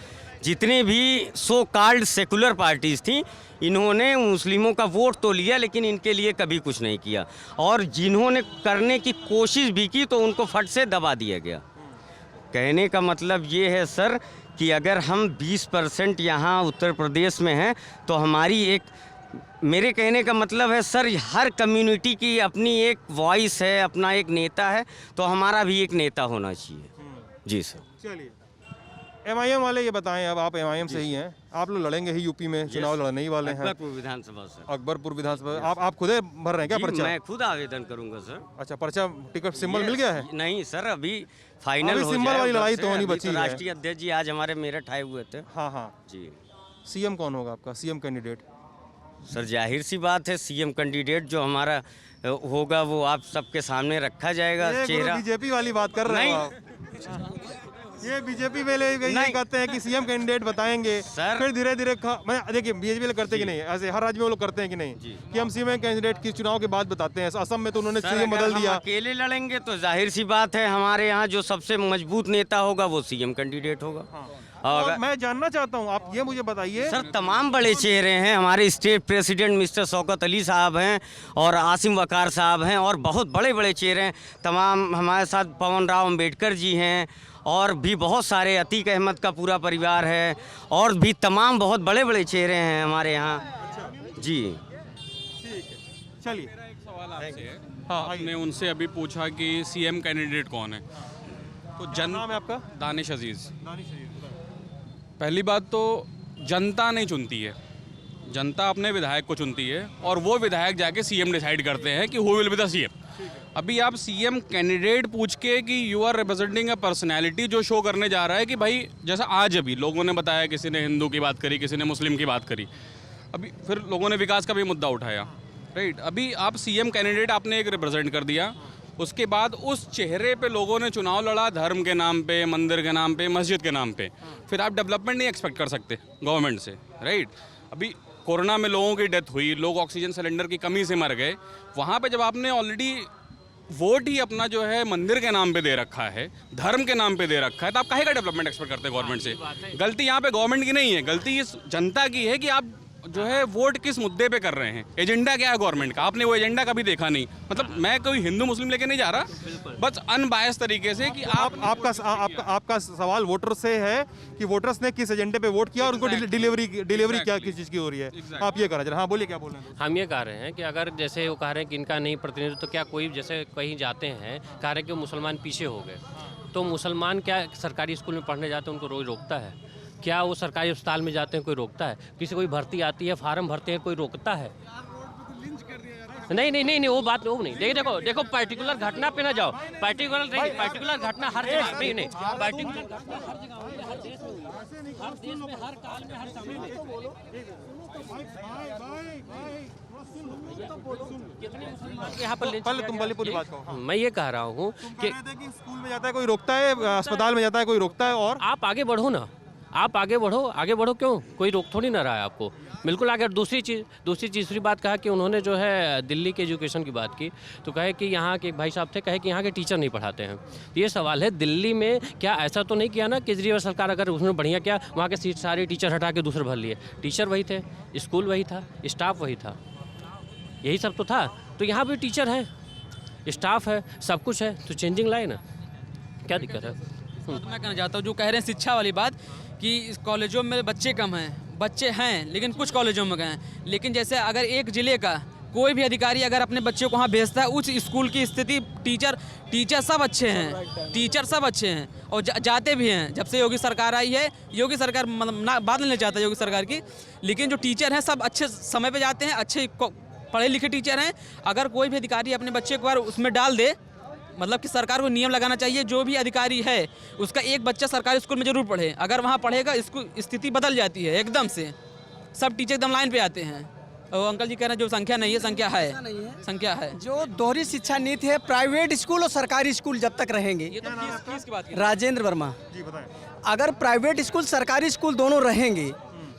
जितने भी सो कॉल्ड सेकुलर पार्टीज थी, इन्होंने मुस्लिमों का वोट तो लिया लेकिन इनके लिए कभी कुछ नहीं किया। और जिन्होंने करने की कोशिश भी की तो उनको फट से दबा दिया गया। कहने का मतलब ये है सर कि अगर हम 20% यहाँ उत्तर प्रदेश में हैं तो हमारी एक, मेरे कहने का मतलब है सर, हर कम्युनिटी की अपनी एक वॉइस है, अपना एक नेता है, तो हमारा भी एक नेता होना चाहिए। जी सर। चलिए, MIM वाले ये बताएं, अब आप MIM से ही हैं, आप लोग लड़ेंगे ही यूपी में, चुनाव लड़ने ही वाले हैं। अकबरपुर विधानसभा सर। अकबरपुर विधानसभा। आप खुद भर रहे हैं क्या जी, पर्चा? मैं खुद आवेदन करूंगा सर। अच्छा, पर्चा टिकट सिंबल मिल गया है? नहीं सर, अभी फाइनल अभी हो सिंबल जाए वाली उधर लड़ाई से। तो होनी अभी बची है। राष्ट्रीय अध्यक्ष जी आज हमारे मेरठ आए हुए थे। हाँ जी CM कौन होगा आपका, CM कैंडिडेट? सर, जाहिर सी बात है CM कैंडिडेट जो हमारा होगा वो आप सबके सामने रखा जाएगा। चेहरा बीजेपी वाली बात कर रहे हो आप। ये बीजेपी वाले ये कहते हैं कि CM कैंडिडेट बताएंगे सर। फिर धीरे धीरे मैं देखिए बीजेपी वाले करते कि नहीं, ऐसे हर राज्य में वो लोग करते हैं कि नहीं कि हम CM कैंडिडेट की चुनाव के बाद बताते हैं। असम में तो उन्होंने सर, CM अगर बदल हम दिया। अकेले लड़ेंगे तो जाहिर सी बात है हमारे यहाँ जो सबसे मजबूत नेता होगा वो CM कैंडिडेट होगा। और मैं जानना चाहता हूँ, आप ये मुझे बताइए। सर, तमाम बड़े चेहरे हैं। हमारे state president mister Shaukat Ali साहब हैं और आसिम वकार साहब हैं और बहुत बड़े बड़े चेहरे हैं। तमाम हमारे साथ पवन राव अम्बेडकर जी हैं और भी बहुत सारे, अतीक अहमद का पूरा परिवार है और भी तमाम बहुत बड़े बड़े चेहरे हैं हमारे यहाँ। जी चलिए, सवाल आपसे है। हाँ, आपने उनसे अभी पूछा कि CM कैंडिडेट कौन है, तो नाम है आपका? दानिश अजीज़। पहली बात तो जनता नहीं चुनती है, जनता अपने विधायक को चुनती है और वो विधायक जाके CM डिसाइड करते हैं कि who will be the CM। अभी आप CM कैंडिडेट पूछ के कि you are representing a personality जो शो करने जा रहा है कि भाई जैसा आज अभी लोगों ने बताया, किसी ने हिंदू की बात करी, किसी ने मुस्लिम की बात करी, अभी फिर लोगों ने विकास का भी मुद्दा उठाया, राइट। अभी आप CM कैंडिडेट आपने एक रिप्रेजेंट कर दिया, उसके बाद उस चेहरे पे लोगों ने चुनाव लड़ा धर्म के नाम पे, मंदिर के नाम पे, मस्जिद के नाम पे। फिर आप डेवलपमेंट नहीं एक्सपेक्ट कर सकते गवर्नमेंट से, राइट। अभी कोरोना में लोगों की डेथ हुई, लोग ऑक्सीजन सिलेंडर की कमी से मर गए। वहाँ पे जब आपने ऑलरेडी वोट ही अपना जो है मंदिर के नाम पे दे रखा है, धर्म के नाम पे दे रखा है, तो आप काहे का डेवलपमेंट एक्सपेक्ट करते हैं गवर्नमेंट से? गलती यहाँ पे गवर्नमेंट की नहीं है, गलती इस जनता की है कि आप जो है वोट किस मुद्दे पे कर रहे हैं। एजेंडा क्या है गवर्नमेंट का, आपने वो एजेंडा कभी देखा नहीं। मतलब मैं कोई हिंदू मुस्लिम लेके नहीं जा रहा, बस अनबायस तरीके से कि आपका सवाल वोटर से है कि वोटर्स ने किस एजेंडे पे वोट किया और उनको डिलीवरी क्या किस चीज़ की हो रही है। आप ये कह रहे हैं। हाँ बोलिए, क्या बोल रहे हैं? हम ये कह रहे हैं कि अगर जैसे वो कह रहे हैं कि इनका नहीं प्रतिनिधित्व, तो क्या कोई जैसे कहीं जाते हैं कह रहे हैं कि मुसलमान पीछे हो गए, तो मुसलमान क्या सरकारी स्कूल में पढ़ने जाते हैं उनको रोज रोकता है? क्या वो सरकारी अस्पताल में जाते हैं कोई रोकता है? किसी कोई भर्ती आती है, फार्म भरते हैं, कोई रोकता है? नहीं वो बात वो नहीं। देखो पर्टिकुलर घटना पे ना जाओ। पर्टिकुलर घटना हर जगह नहीं पर्टिकुलर घटना हर जगह होगी, हर देश में होगी, हर देश में, हर काल में, हर समय में। कितने मुसलमान यहाँ पर पहले पूरी बात कहो। मैं ये कह रहा हूँ कि स्कूल में जाता है कोई रोकता है, अस्पताल में जाता है कोई रोकता है, और आप आगे बढ़ो ना, आप आगे बढ़ो क्यों? कोई रोक थोड़ी ना रहा है आपको, बिल्कुल आगे। दूसरी बात कहा कि उन्होंने जो है दिल्ली के एजुकेशन की बात की, तो कहे कि यहाँ के एक भाई साहब थे, कहे कि यहाँ के टीचर नहीं पढ़ाते हैं। तो ये सवाल है, दिल्ली में क्या ऐसा तो नहीं किया ना केजरीवाल सरकार, अगर उसने बढ़िया किया वहाँ के सारे टीचर हटा के दूसरे भर लिए? टीचर वही थे, स्कूल वही था, स्टाफ वही था, यही सब तो था। तो यहाँ भी टीचर हैं, स्टाफ है, सब कुछ है, तो चेंजिंग लाए ना, क्या दिक्कत है? तो मैं कहना चाहता हूँ जो कह रहे हैं शिक्षा वाली बात कि इस कॉलेजों में बच्चे कम हैं, बच्चे हैं लेकिन कुछ कॉलेजों में गए हैं। लेकिन जैसे अगर एक ज़िले का कोई भी अधिकारी अगर अपने बच्चे को वहाँ भेजता है, उस स्कूल की स्थिति टीचर सब अच्छे हैं, टीचर सब अच्छे हैं और जाते भी हैं। जब से योगी सरकार आई है, योगी सरकार मतलब ना बात नहीं चाहता योगी सरकार की, लेकिन जो टीचर हैं सब अच्छे समय पे जाते हैं, अच्छे पढ़े लिखे टीचर हैं। अगर कोई भी अधिकारी अपने बच्चे को उसमें डाल दे, मतलब कि सरकार को नियम लगाना चाहिए, जो भी अधिकारी है उसका एक बच्चा सरकारी स्कूल में जरूर पढ़े। अगर वहाँ पढ़ेगा, इसको स्थिति बदल जाती है एकदम से, सब टीचर एकदम लाइन पे आते हैं। और अंकल जी कह रहे हैं जो संख्या नहीं है, संख्या है। जो दोहरी शिक्षा नीति है, प्राइवेट स्कूल और सरकारी स्कूल जब तक रहेंगे, ये तो फीस की बात राजेंद्र वर्मा जी बताएं। अगर प्राइवेट स्कूल सरकारी स्कूल दोनों रहेंगे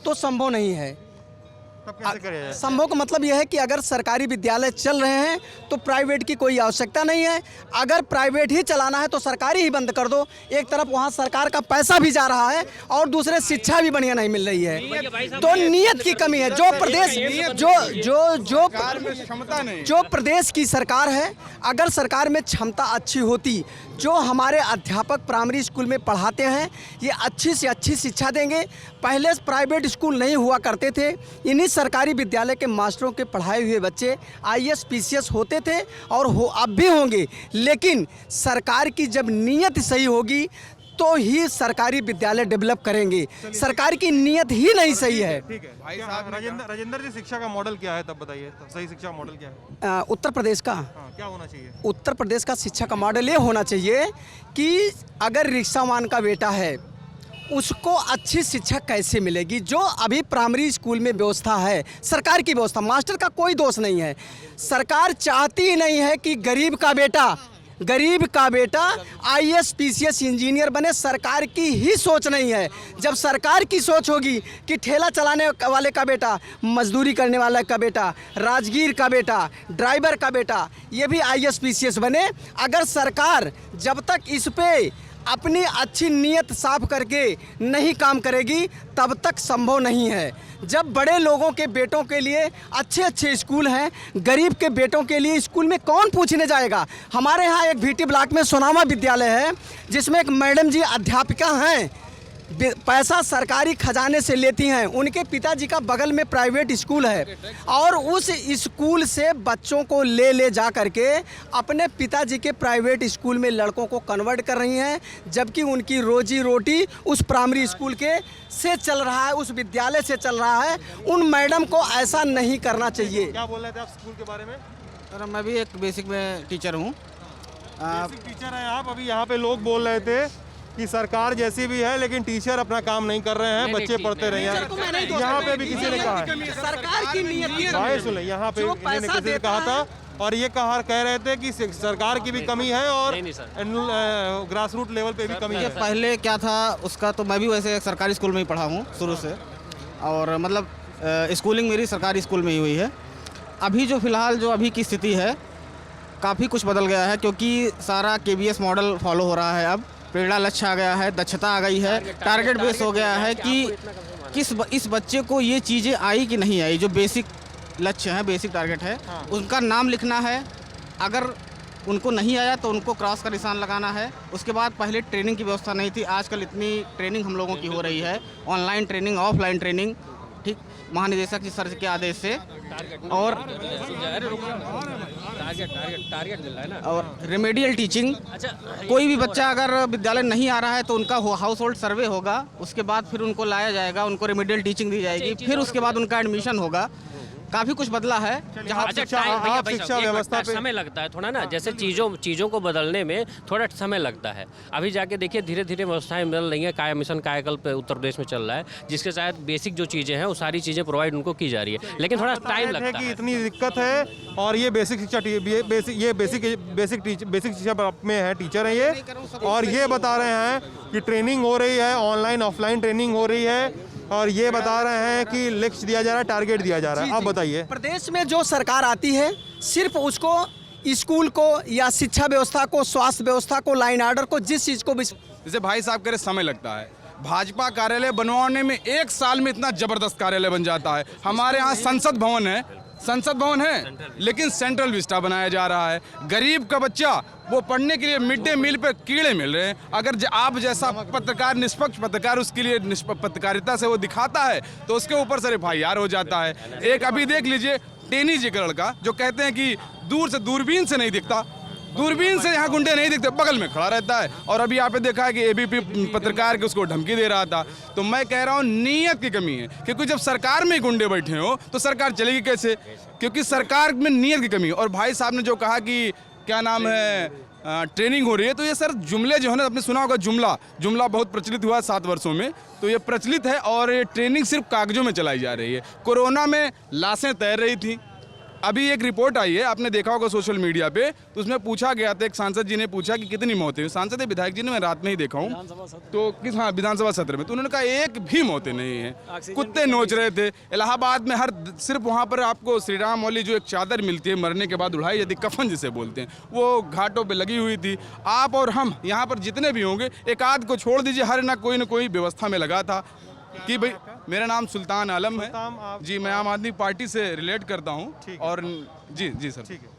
तो संभव नहीं है। तब कैसे करें? संभव का मतलब यह है कि अगर सरकारी विद्यालय चल रहे हैं तो प्राइवेट की कोई आवश्यकता नहीं है। अगर प्राइवेट ही चलाना है तो सरकारी ही बंद कर दो। एक तरफ वहाँ सरकार का पैसा भी जा रहा है और दूसरे शिक्षा भी बढ़िया नहीं मिल रही है। तो नियत की कमी है। जो प्रदेश जो प्रदेश की सरकार है, अगर सरकार में क्षमता अच्छी होती, जो हमारे अध्यापक प्राइमरी स्कूल में पढ़ाते हैं ये अच्छी से अच्छी शिक्षा देंगे। पहले प्राइवेट स्कूल नहीं हुआ करते थे, इन्हीं सरकारी विद्यालय के मास्टरों के पढ़ाए हुए बच्चे IAS PCS होते थे और अब भी होंगे। लेकिन सरकार की जब नीयत सही होगी तो ही सरकारी विद्यालय डेवलप करेंगे। सरकार की नीयत ही नहीं सही है। ठीक है भाई साहब, राजेंद्र जी शिक्षा का मॉडल क्या है तब बताइए, सही शिक्षा मॉडल क्या है? उत्तर प्रदेश का क्या होना चाहिए? उत्तर प्रदेश का शिक्षा का मॉडल ये होना चाहिए कि अगर रिक्शावान का बेटा है उसको अच्छी शिक्षा कैसे मिलेगी। जो अभी प्राइमरी स्कूल में व्यवस्था है, सरकार की व्यवस्था, मास्टर का कोई दोष नहीं है। सरकार चाहती ही नहीं है कि गरीब का बेटा IAS PCS इंजीनियर बने। सरकार की ही सोच नहीं है। जब सरकार की सोच होगी कि ठेला चलाने वाले का बेटा, मजदूरी करने वाला का बेटा, राजगीर का बेटा, ड्राइवर का बेटा, ये भी IAS PCS बने। अगर सरकार जब तक इस पे अपनी अच्छी नीयत साफ करके नहीं काम करेगी तब तक संभव नहीं है। जब बड़े लोगों के बेटों के लिए अच्छे अच्छे स्कूल हैं, गरीब के बेटों के लिए स्कूल में कौन पूछने जाएगा। हमारे यहाँ एक VT ब्लॉक में सोनामा विद्यालय है जिसमें एक मैडम जी अध्यापिका हैं, पैसा सरकारी खजाने से लेती हैं। उनके पिताजी का बगल में प्राइवेट स्कूल है और उस स्कूल से बच्चों को ले जा करके अपने पिताजी के प्राइवेट स्कूल में लड़कों को कन्वर्ट कर रही हैं, जबकि उनकी रोजी रोटी उस प्राइमरी स्कूल के से चल रहा है, उस विद्यालय से चल रहा है। उन मैडम को ऐसा नहीं करना चाहिए। क्या बोल रहे थे आप स्कूल के बारे में? सर मैं भी एक बेसिक में टीचर हूँ। बेसिक टीचर हैं आप। अभी यहाँ पे लोग बोल रहे थे कि सरकार जैसी भी है लेकिन टीचर अपना काम नहीं कर रहे हैं, बच्चे पढ़ते रहे हैं। यहाँ पे भी किसी ने कहा है सरकार की नीयत भाई सुन, यहाँ पे किसी ने कहा था और ये कह रहे थे कि सरकार की भी कमी है और ग्रास रूट लेवल पे भी कमी है। पहले क्या था उसका, तो मैं भी वैसे एक सरकारी स्कूल में ही पढ़ा हूँ शुरू से, और मतलब स्कूलिंग मेरी सरकारी स्कूल में ही हुई है। अभी जो फ़िलहाल जो अभी की स्थिति है काफ़ी कुछ बदल गया है, क्योंकि सारा KBS मॉडल फॉलो हो रहा है। अब प्रेरणा लक्ष्य आ गया है, दक्षता आ गई है, टारगेट बेस हो गया है कि इस बच्चे को ये चीज़ें आई कि नहीं आई। जो बेसिक लक्ष्य है, बेसिक टारगेट है, उनका नाम लिखना है। अगर उनको नहीं आया तो उनको क्रॉस का निशान लगाना है। उसके बाद पहले ट्रेनिंग की व्यवस्था नहीं थी, आजकल इतनी ट्रेनिंग हम लोगों की हो रही है, ऑनलाइन ट्रेनिंग, ऑफलाइन ट्रेनिंग, ठीक, महानिदेशक जी सर के आदेश से। और रेमेडियल टीचिंग, कोई भी बच्चा अगर विद्यालय नहीं आ रहा है तो उनका हाउस होल्ड सर्वे होगा, उसके बाद फिर उनको लाया जाएगा, उनको रेमेडियल टीचिंग दी जाएगी, फिर उसके बाद उनका एडमिशन होगा। काफ़ी कुछ बदला है। जहाँ अच्छा, शिक्षा- टाइम- भैया, आप भाई शिक्षा साहब, एक व्यवस्था मिनट, पे- समय लगता है थोड़ा ना, जैसे चीज़ों को बदलने में थोड़ा समय लगता है। अभी जाके देखिए धीरे धीरे व्यवस्थाएं बदल रही हैं। काया मिशन कायाकल्प उत्तर प्रदेश में चल रहा है, जिसके साथ बेसिक जो चीज़ें हैं वो सारी चीज़ें प्रोवाइड उनको की जा रही है, लेकिन थोड़ा टाइम लगता कि है। इतनी दिक्कत है और ये बेसिक शिक्षा बेसिक शिक्षा में है, टीचर हैं ये, और ये बता रहे हैं कि ट्रेनिंग हो रही है, ऑनलाइन ऑफलाइन ट्रेनिंग हो रही है, और ये बता रहे हैं कि लक्ष्य दिया जा रहा है, टारगेट दिया जा रहा है। अब बताइए, प्रदेश में जो सरकार आती है सिर्फ उसको स्कूल को या शिक्षा व्यवस्था को, स्वास्थ्य व्यवस्था को, लाइन ऑर्डर को, जिस चीज़ को भी जैसे भाई साहब कह रहे समय लगता है। भाजपा कार्यालय बनवाने में 1 साल में इतना जबरदस्त कार्यालय बन जाता है। हमारे यहाँ संसद भवन है, लेकिन सेंट्रल विस्टा बनाया जा रहा है। गरीब का बच्चा वो पढ़ने के लिए मिड डे मील पे कीड़े मिल रहे हैं। अगर आप जैसा पत्रकार, निष्पक्ष पत्रकार उसके लिए पत्रकारिता से वो दिखाता है तो उसके ऊपर से FIR हो जाता है। एक अभी देख लीजिए टेनी जी का लड़का जो कहते हैं कि दूर से दूरबीन से नहीं दिखता, दूरबीन से यहाँ गुंडे नहीं दिखते, बगल में खड़ा रहता है। और अभी यहाँ पे देखा है कि ABP पत्रकार के उसको धमकी दे रहा था। तो मैं कह रहा हूँ नीयत की कमी है, क्योंकि जब सरकार में गुंडे बैठे हो तो सरकार चलेगी कैसे, क्योंकि सरकार में नीयत की कमी है। और भाई साहब ने जो कहा कि क्या नाम है ट्रेनिंग हो रही है, तो ये सर जुमले जो है ना, आपने सुना होगा जुमला बहुत प्रचलित हुआ 7 वर्षों में, तो ये प्रचलित है और ये ट्रेनिंग सिर्फ कागजों में चलाई जा रही है। कोरोना में लाशें तैर रही थी। अभी एक रिपोर्ट आई है, आपने देखा होगा सोशल मीडिया पे, तो उसमें पूछा गया था, एक सांसद जी ने पूछा कि कितनी मौतें हुई। सांसद विधायक जी ने, मैं रात में ही देखा हूँ, तो विधानसभा सत्र में, तो उन्होंने कहा एक भी मौतें नहीं है। कुत्ते नोच रहे थे। इलाहाबाद में सिर्फ वहाँ पर आपको श्री राम वाली जो एक चादर मिलती है मरने के बाद उड़ाई जाती, कफन जिसे बोलते हैं, वो घाटों पर लगी हुई थी। आप और हम यहाँ पर जितने भी होंगे, एक आध को छोड़ दीजिए, हर ना कोई व्यवस्था में लगा था कि भाई। मेरा नाम सुल्तान आलम है जी, मैं आम आदमी पार्टी से रिलेट करता हूँ। और जी सर, ठीक है।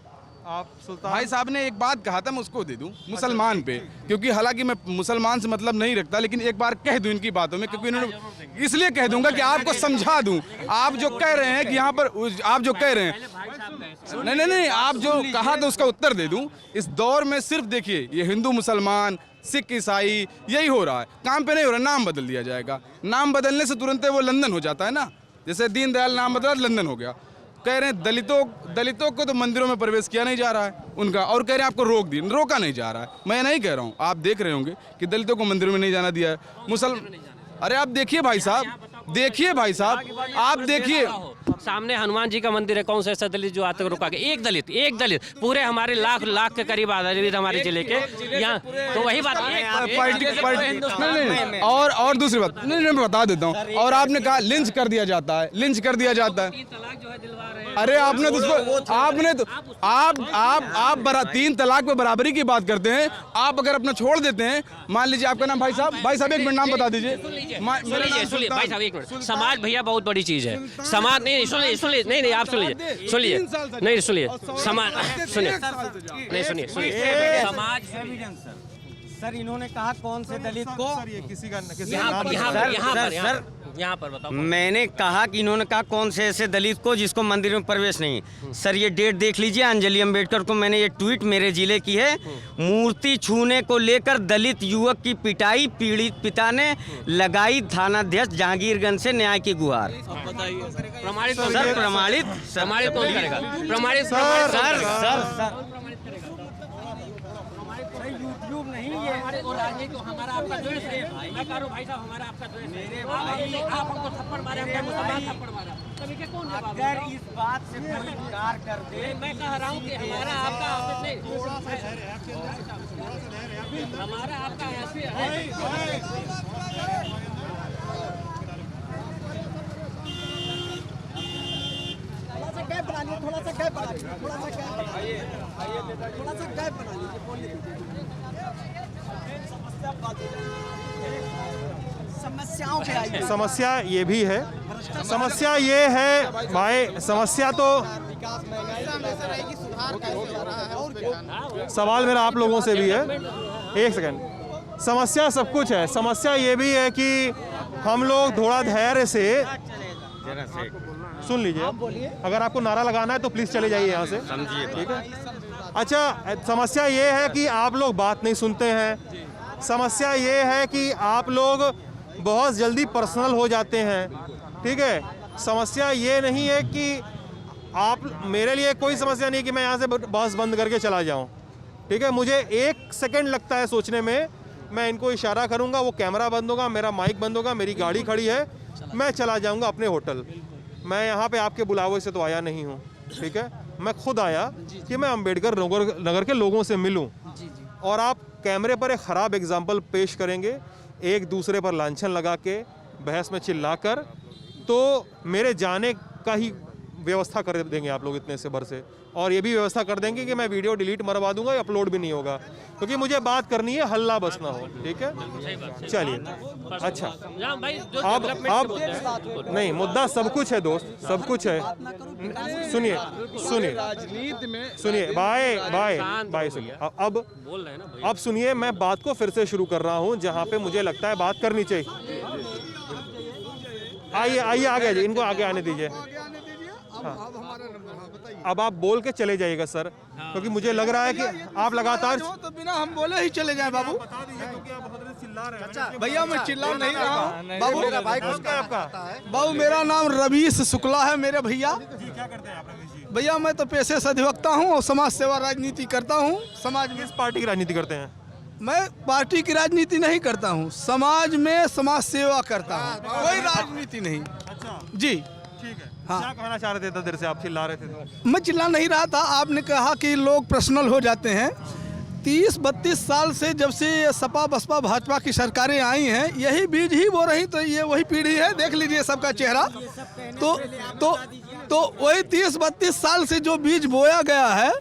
आप सुल्तान भाई साहब ने एक बात कहा था, मैं उसको दे दूं मुसलमान पे, क्योंकि हालांकि मैं मुसलमान से मतलब नहीं रखता, लेकिन एक बार कह दूं इनकी बातों में, क्योंकि इन्होंने, इसलिए कह दूंगा कि आपको समझा दूं। आप जो कह रहे हैं कि यहाँ पर, आप जो कह रहे हैं, नहीं, आप जो कहा तो उसका उत्तर दे दूं। इस दौर में सिर्फ देखिए, ये हिंदू मुसलमान, सिख ईसाई, यही हो रहा है। काम पे नहीं हो रहा, नाम बदल दिया जाएगा। नाम बदलने से तुरंत वो लंदन हो जाता है ना, जैसे दीनदयाल नाम बदला लंदन हो गया। कह रहे हैं दलितों को तो मंदिरों में प्रवेश किया नहीं जा रहा है उनका, और कह रहे हैं आपको रोका नहीं जा रहा है। मैं नहीं कह रहा हूँ, आप देख रहे होंगे कि दलितों को मंदिरों में नहीं जाना दिया है। अरे आप देखिए भाई साहब, आप देखिए, सामने हनुमान जी का मंदिर है, कौन सा ऐसा दलित जो आते रुका के, एक दलित पूरे हमारे लाख के करीब आबादी हमारे जिले के यहाँ, तो वही बात। और दूसरी बात नहीं, मैं बता देता हूँ। और आपने कहा लिंच कर दिया जाता है। अरे आपने तो आप 3 तलाक पे बराबरी की बात करते हैं। आप अगर अपना छोड़ देते हैं, मान लीजिए आपका नाम भाई साहब 1 मिनट नाम बता दीजिए। सुनिए भाई साहब 1 मिनट, समाज भैया बहुत बड़ी चीज है। समाज नहीं, सुनिए नहीं, आप सुनिए नहीं, सुनिए समाज, सुनिए समाज। सर इन्होंने कहा कौन से दलित को, यहाँ पर बताओ। मैंने कहा कि इन्होंने कहा कौन से ऐसे दलित को जिसको मंदिर में प्रवेश नहीं। सर ये डेट देख लीजिए, अंजलि अंबेडकर को मैंने ये ट्वीट मेरे जिले की है, मूर्ति छूने को लेकर दलित युवक की पिटाई, पीड़ित पिता ने लगाई थानाध्यक्ष जहांगीरगंज से न्याय की गुहार। प्रमाणित सर प्रमाणित कौन करेगा? प्रमाणित सर यूट्यूब नहीं है हमारे को राजनीति, तो हमारा आपका द्वेष है। मैं कह रहा हूं भाई साहब, हमारा आपका द्वेष है। आप हमको थप्पड़ मारे, हम मुसलमान थप्पड़ मारा, तभी के कौन जवाब देगा? अगर इस बात से कोई इनकार कर दे, मैं कह रहा हूं कि हमारा आपका आपस नहीं, हमारा आपका ऐसे है। थोड़ा सा गैप बना लीजिए, बोलने समस्याओं पे आइए। समस्या ये भी है, समस्या ये है भाई, समस्या तो सवाल मेरा आप लोगों से भी है, 1 सेकंड। समस्या सब कुछ है, समस्या ये भी है कि हम लोग थोड़ा धैर्य से, सुन लीजिए, अगर आपको नारा लगाना है तो प्लीज चले जाइए यहाँ से, समझिए, ठीक है। अच्छा, समस्या ये है कि आप लोग बात नहीं सुनते हैं। समस्या ये है कि आप लोग बहुत जल्दी पर्सनल हो जाते हैं, ठीक है। समस्या ये नहीं है कि आप मेरे लिए कोई समस्या नहीं कि मैं यहाँ से बस बंद करके चला जाऊँ, ठीक है। मुझे 1 सेकंड लगता है सोचने में, मैं इनको इशारा करूँगा, वो कैमरा बंद होगा, मेरा माइक बंद होगा, मेरी गाड़ी खड़ी है, मैं चला जाऊँगा अपने होटल। मैं यहाँ पे आपके बुलावे से तो आया नहीं हूँ, ठीक है। मैं खुद आया कि मैं अम्बेडकर नगर के लोगों से मिलूँ, और आप कैमरे पर एक ख़राब एग्जाम्पल पेश करेंगे, एक दूसरे पर लांछन लगा के, बहस में चिल्लाकर, तो मेरे जाने का ही व्यवस्था कर देंगे आप लोग इतने से भर से, और ये भी व्यवस्था कर देंगे कि मैं वीडियो डिलीट मरवा दूंगा, या अपलोड भी नहीं होगा, क्योंकि मुझे बात करनी है, हल्ला बस ना हो, ठीक है। चलिए, अच्छा, अब नहीं, मुद्दा सब कुछ है दोस्त, सब कुछ है। सुनिए सुनिए सुनिए भाई सुनिए, अब सुनिए, मैं बात को फिर से शुरू कर रहा हूँ जहाँ पे मुझे लगता है बात करनी चाहिए। आइए आगे आइए, इनको आगे आने दीजिए। अब आप बोल के चले जाइएगा सर, क्योंकि मुझे लग रहा है कि आप लगातार तो बिना हम बोले ही चले जाएं बाबू। बता दीजिए, क्योंकि आप बहुत चिल्ला रहे हैं। भैया मैं चिल्ला नहीं रहा हूँ बाबू। मेरा भाई कौन है आपका? बाबू मेरा नाम रवीश शुक्ला है मेरे भैया। जी, क्या करते हैं आप रवीश जी? भैया मैं तो पेशे से अधिवक्ता हूँ और समाज सेवा राजनीति करता हूँ। समाज में किस पार्टी की राजनीति करते हैं? मैं पार्टी की राजनीति नहीं करता हूँ, समाज में समाज सेवा करता हूँ, कोई राजनीति नहीं। अच्छा जी ठीक है, क्या कहना चाह रहे थे? इतना देर से आप चिल्ला रहे थे तो। मैं चिल्ला नहीं रहा था, आपने कहा कि लोग पर्सनल हो जाते हैं। 30-32 साल से जब से ये सपा बसपा भाजपा की सरकारें आई हैं, यही बीज ही बो रही, तो ये वही पीढ़ी है, देख लीजिए सबका चेहरा। तो वही 30-32 साल से जो बीज बोया गया है,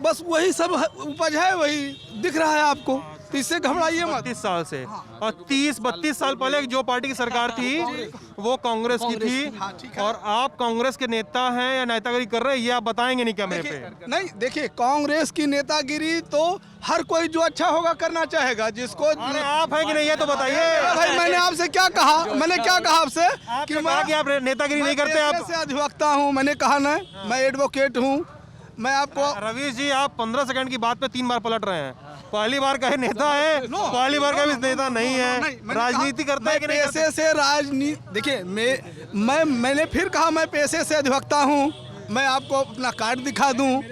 बस वही सब उपज है, वही दिख रहा है आपको, तो इससे घबराइए मत। 32 साल से, और 30-32 साल पहले जो पार्टी की सरकार थी वो कांग्रेस की थी, और आप कांग्रेस के नेता हैं या नेतागिरी कर रहे हैं, ये आप बताएंगे नहीं कैमरे पे? नहीं देखिए, कांग्रेस की नेतागिरी तो हर कोई जो अच्छा होगा करना चाहेगा, जिसको। अरे आप हैं कि नहीं ये तो बताइए भाई, मैंने आपसे क्या कहा? मैंने क्या कहा आपसे कि आप नेतागिरी नहीं करते? आप से अधिवक्ता हूँ, मैंने कहा ना, मैं एडवोकेट हूँ। मैं आपको रवीश जी, आप 15 सेकंड की बात पे 3 बार पलट रहे हैं। पहली बार कहे नेता है, पहली बार कहे नेता नहीं है, राजनीति करता है कि नहीं? पैसे से राजनीति, देखिए मैंने फिर कहा मैं पेशे से अधिवक्ता हूँ, मैं आपको अपना कार्ड दिखा दूँ,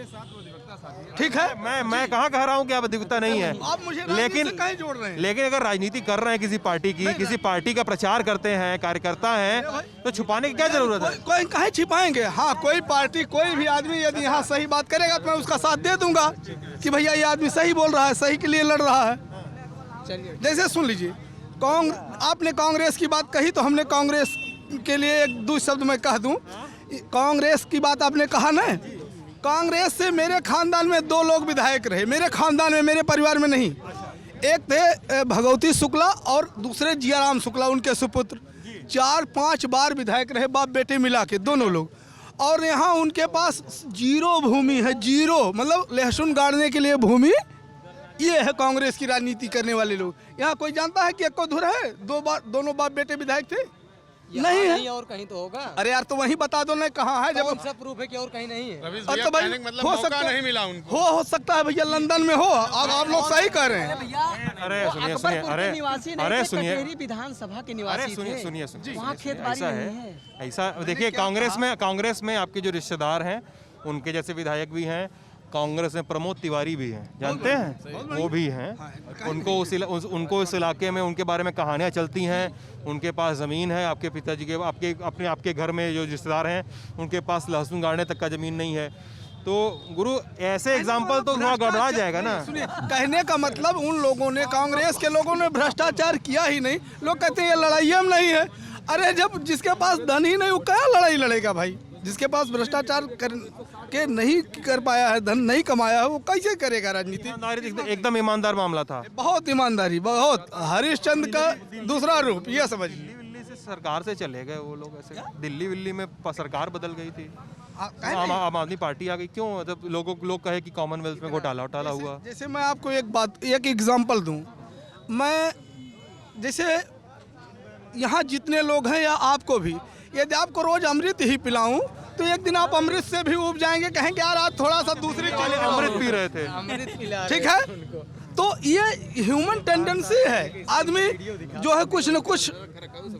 ठीक है। मैं कहाँ कह रहा हूँ कि आप अधिवक्ता नहीं है, आप मुझे कहीं जोड़ रहे हैं। लेकिन अगर राजनीति कर रहे हैं किसी पार्टी की, किसी पार्टी का प्रचार करते हैं, कार्यकर्ता हैं, तो छुपाने की क्या जरूरत है? कोई कहीं छिपाएंगे? हाँ, कोई पार्टी, कोई भी आदमी यदि यहाँ सही बात करेगा तो मैं उसका साथ दे दूंगा कि भैया ये आदमी सही बोल रहा है, सही के लिए लड़ रहा है। जैसे सुन लीजिए, आपने कांग्रेस की बात कही, तो हमने कांग्रेस के लिए 1-2 शब्द मैं कह दूं। कांग्रेस की बात आपने कहा ना, कांग्रेस से मेरे खानदान में 2 लोग विधायक रहे, मेरे खानदान में, मेरे परिवार में नहीं। एक थे भगवती शुक्ला और दूसरे जियाराम शुक्ला, उनके सुपुत्र। 4-5 बार विधायक रहे, बाप बेटे मिला के दोनों लोग। और यहाँ उनके पास 0 भूमि है, 0 मतलब लहसुन गाड़ने के लिए भूमि। ये है कांग्रेस की राजनीति करने वाले लोग। यहाँ कोई जानता है कि एक को धुर है? दोनों बाप बेटे विधायक थे? नहीं है। और कहीं तो होगा। अरे यार, तो वहीं बता दो ना कहाँ है, जब सब प्रूफ है कि और कहीं नहीं है। तो भाई हो सकता नहीं मिला उनको, हो सकता है भैया लंदन में हो। अब आप लोग सही कह रहे हैं। अरे सुनिए, विधानसभा के अरे निवासी सुनिए, वहाँ खेत बाड़ी नहीं है। ऐसा देखिए, कांग्रेस में आपके जो रिश्तेदार हैं, उनके जैसे विधायक भी हैं। कांग्रेस में प्रमोद तिवारी भी हैं, जानते हैं? वो भी हैं। उनको इस इलाके में उनके बारे में कहानियाँ चलती हैं। उनके पास ज़मीन है, आपके पिताजी के आपके घर में जो रिश्तेदार हैं, उनके पास लहसुन गाड़ने तक का ज़मीन नहीं है। तो गुरु, ऐसे एग्जाम्पल तो थोड़ा गड़बड़ा जाएगा ना। सुनिए, कहने का मतलब उन लोगों ने, कांग्रेस के लोगों ने भ्रष्टाचार किया ही नहीं। लोग कहते हैं ये लड़ाई हम नहीं है। अरे जब जिसके पास धन ही नहीं, वो क्या लड़ाई लड़ेगा भाई? जिसके पास भ्रष्टाचार के नहीं कर पाया है, धन नहीं कमाया है, वो कैसे करेगा राजनीति? एकदम ईमानदार मामला था, बहुत ईमानदारी, बहुत हरिश्चंद्र का दूसरा रूप, ये समझिए। दिल्ली से सरकार से चले गए वो लोग, ऐसे दिल्ली में सरकार बदल गई थी, आम आदमी पार्टी आ गई। क्यों? जब लोग कहे कि कॉमनवेल्थ में घोटाला हुआ। जैसे मैं आपको एक एग्जांपल दूं, मैं जैसे यहाँ जितने लोग हैं, या आपको भी, यदि आपको रोज अमृत ही पिलाऊं, तो एक दिन आप अमृत से भी उब जाएंगे, कहेंगे यार आज थोड़ा सा दूसरी चीज। अमृत पी रहे थे, ठीक है। तो ये ह्यूमन टेंडेंसी है, आदमी जो है कुछ न कुछ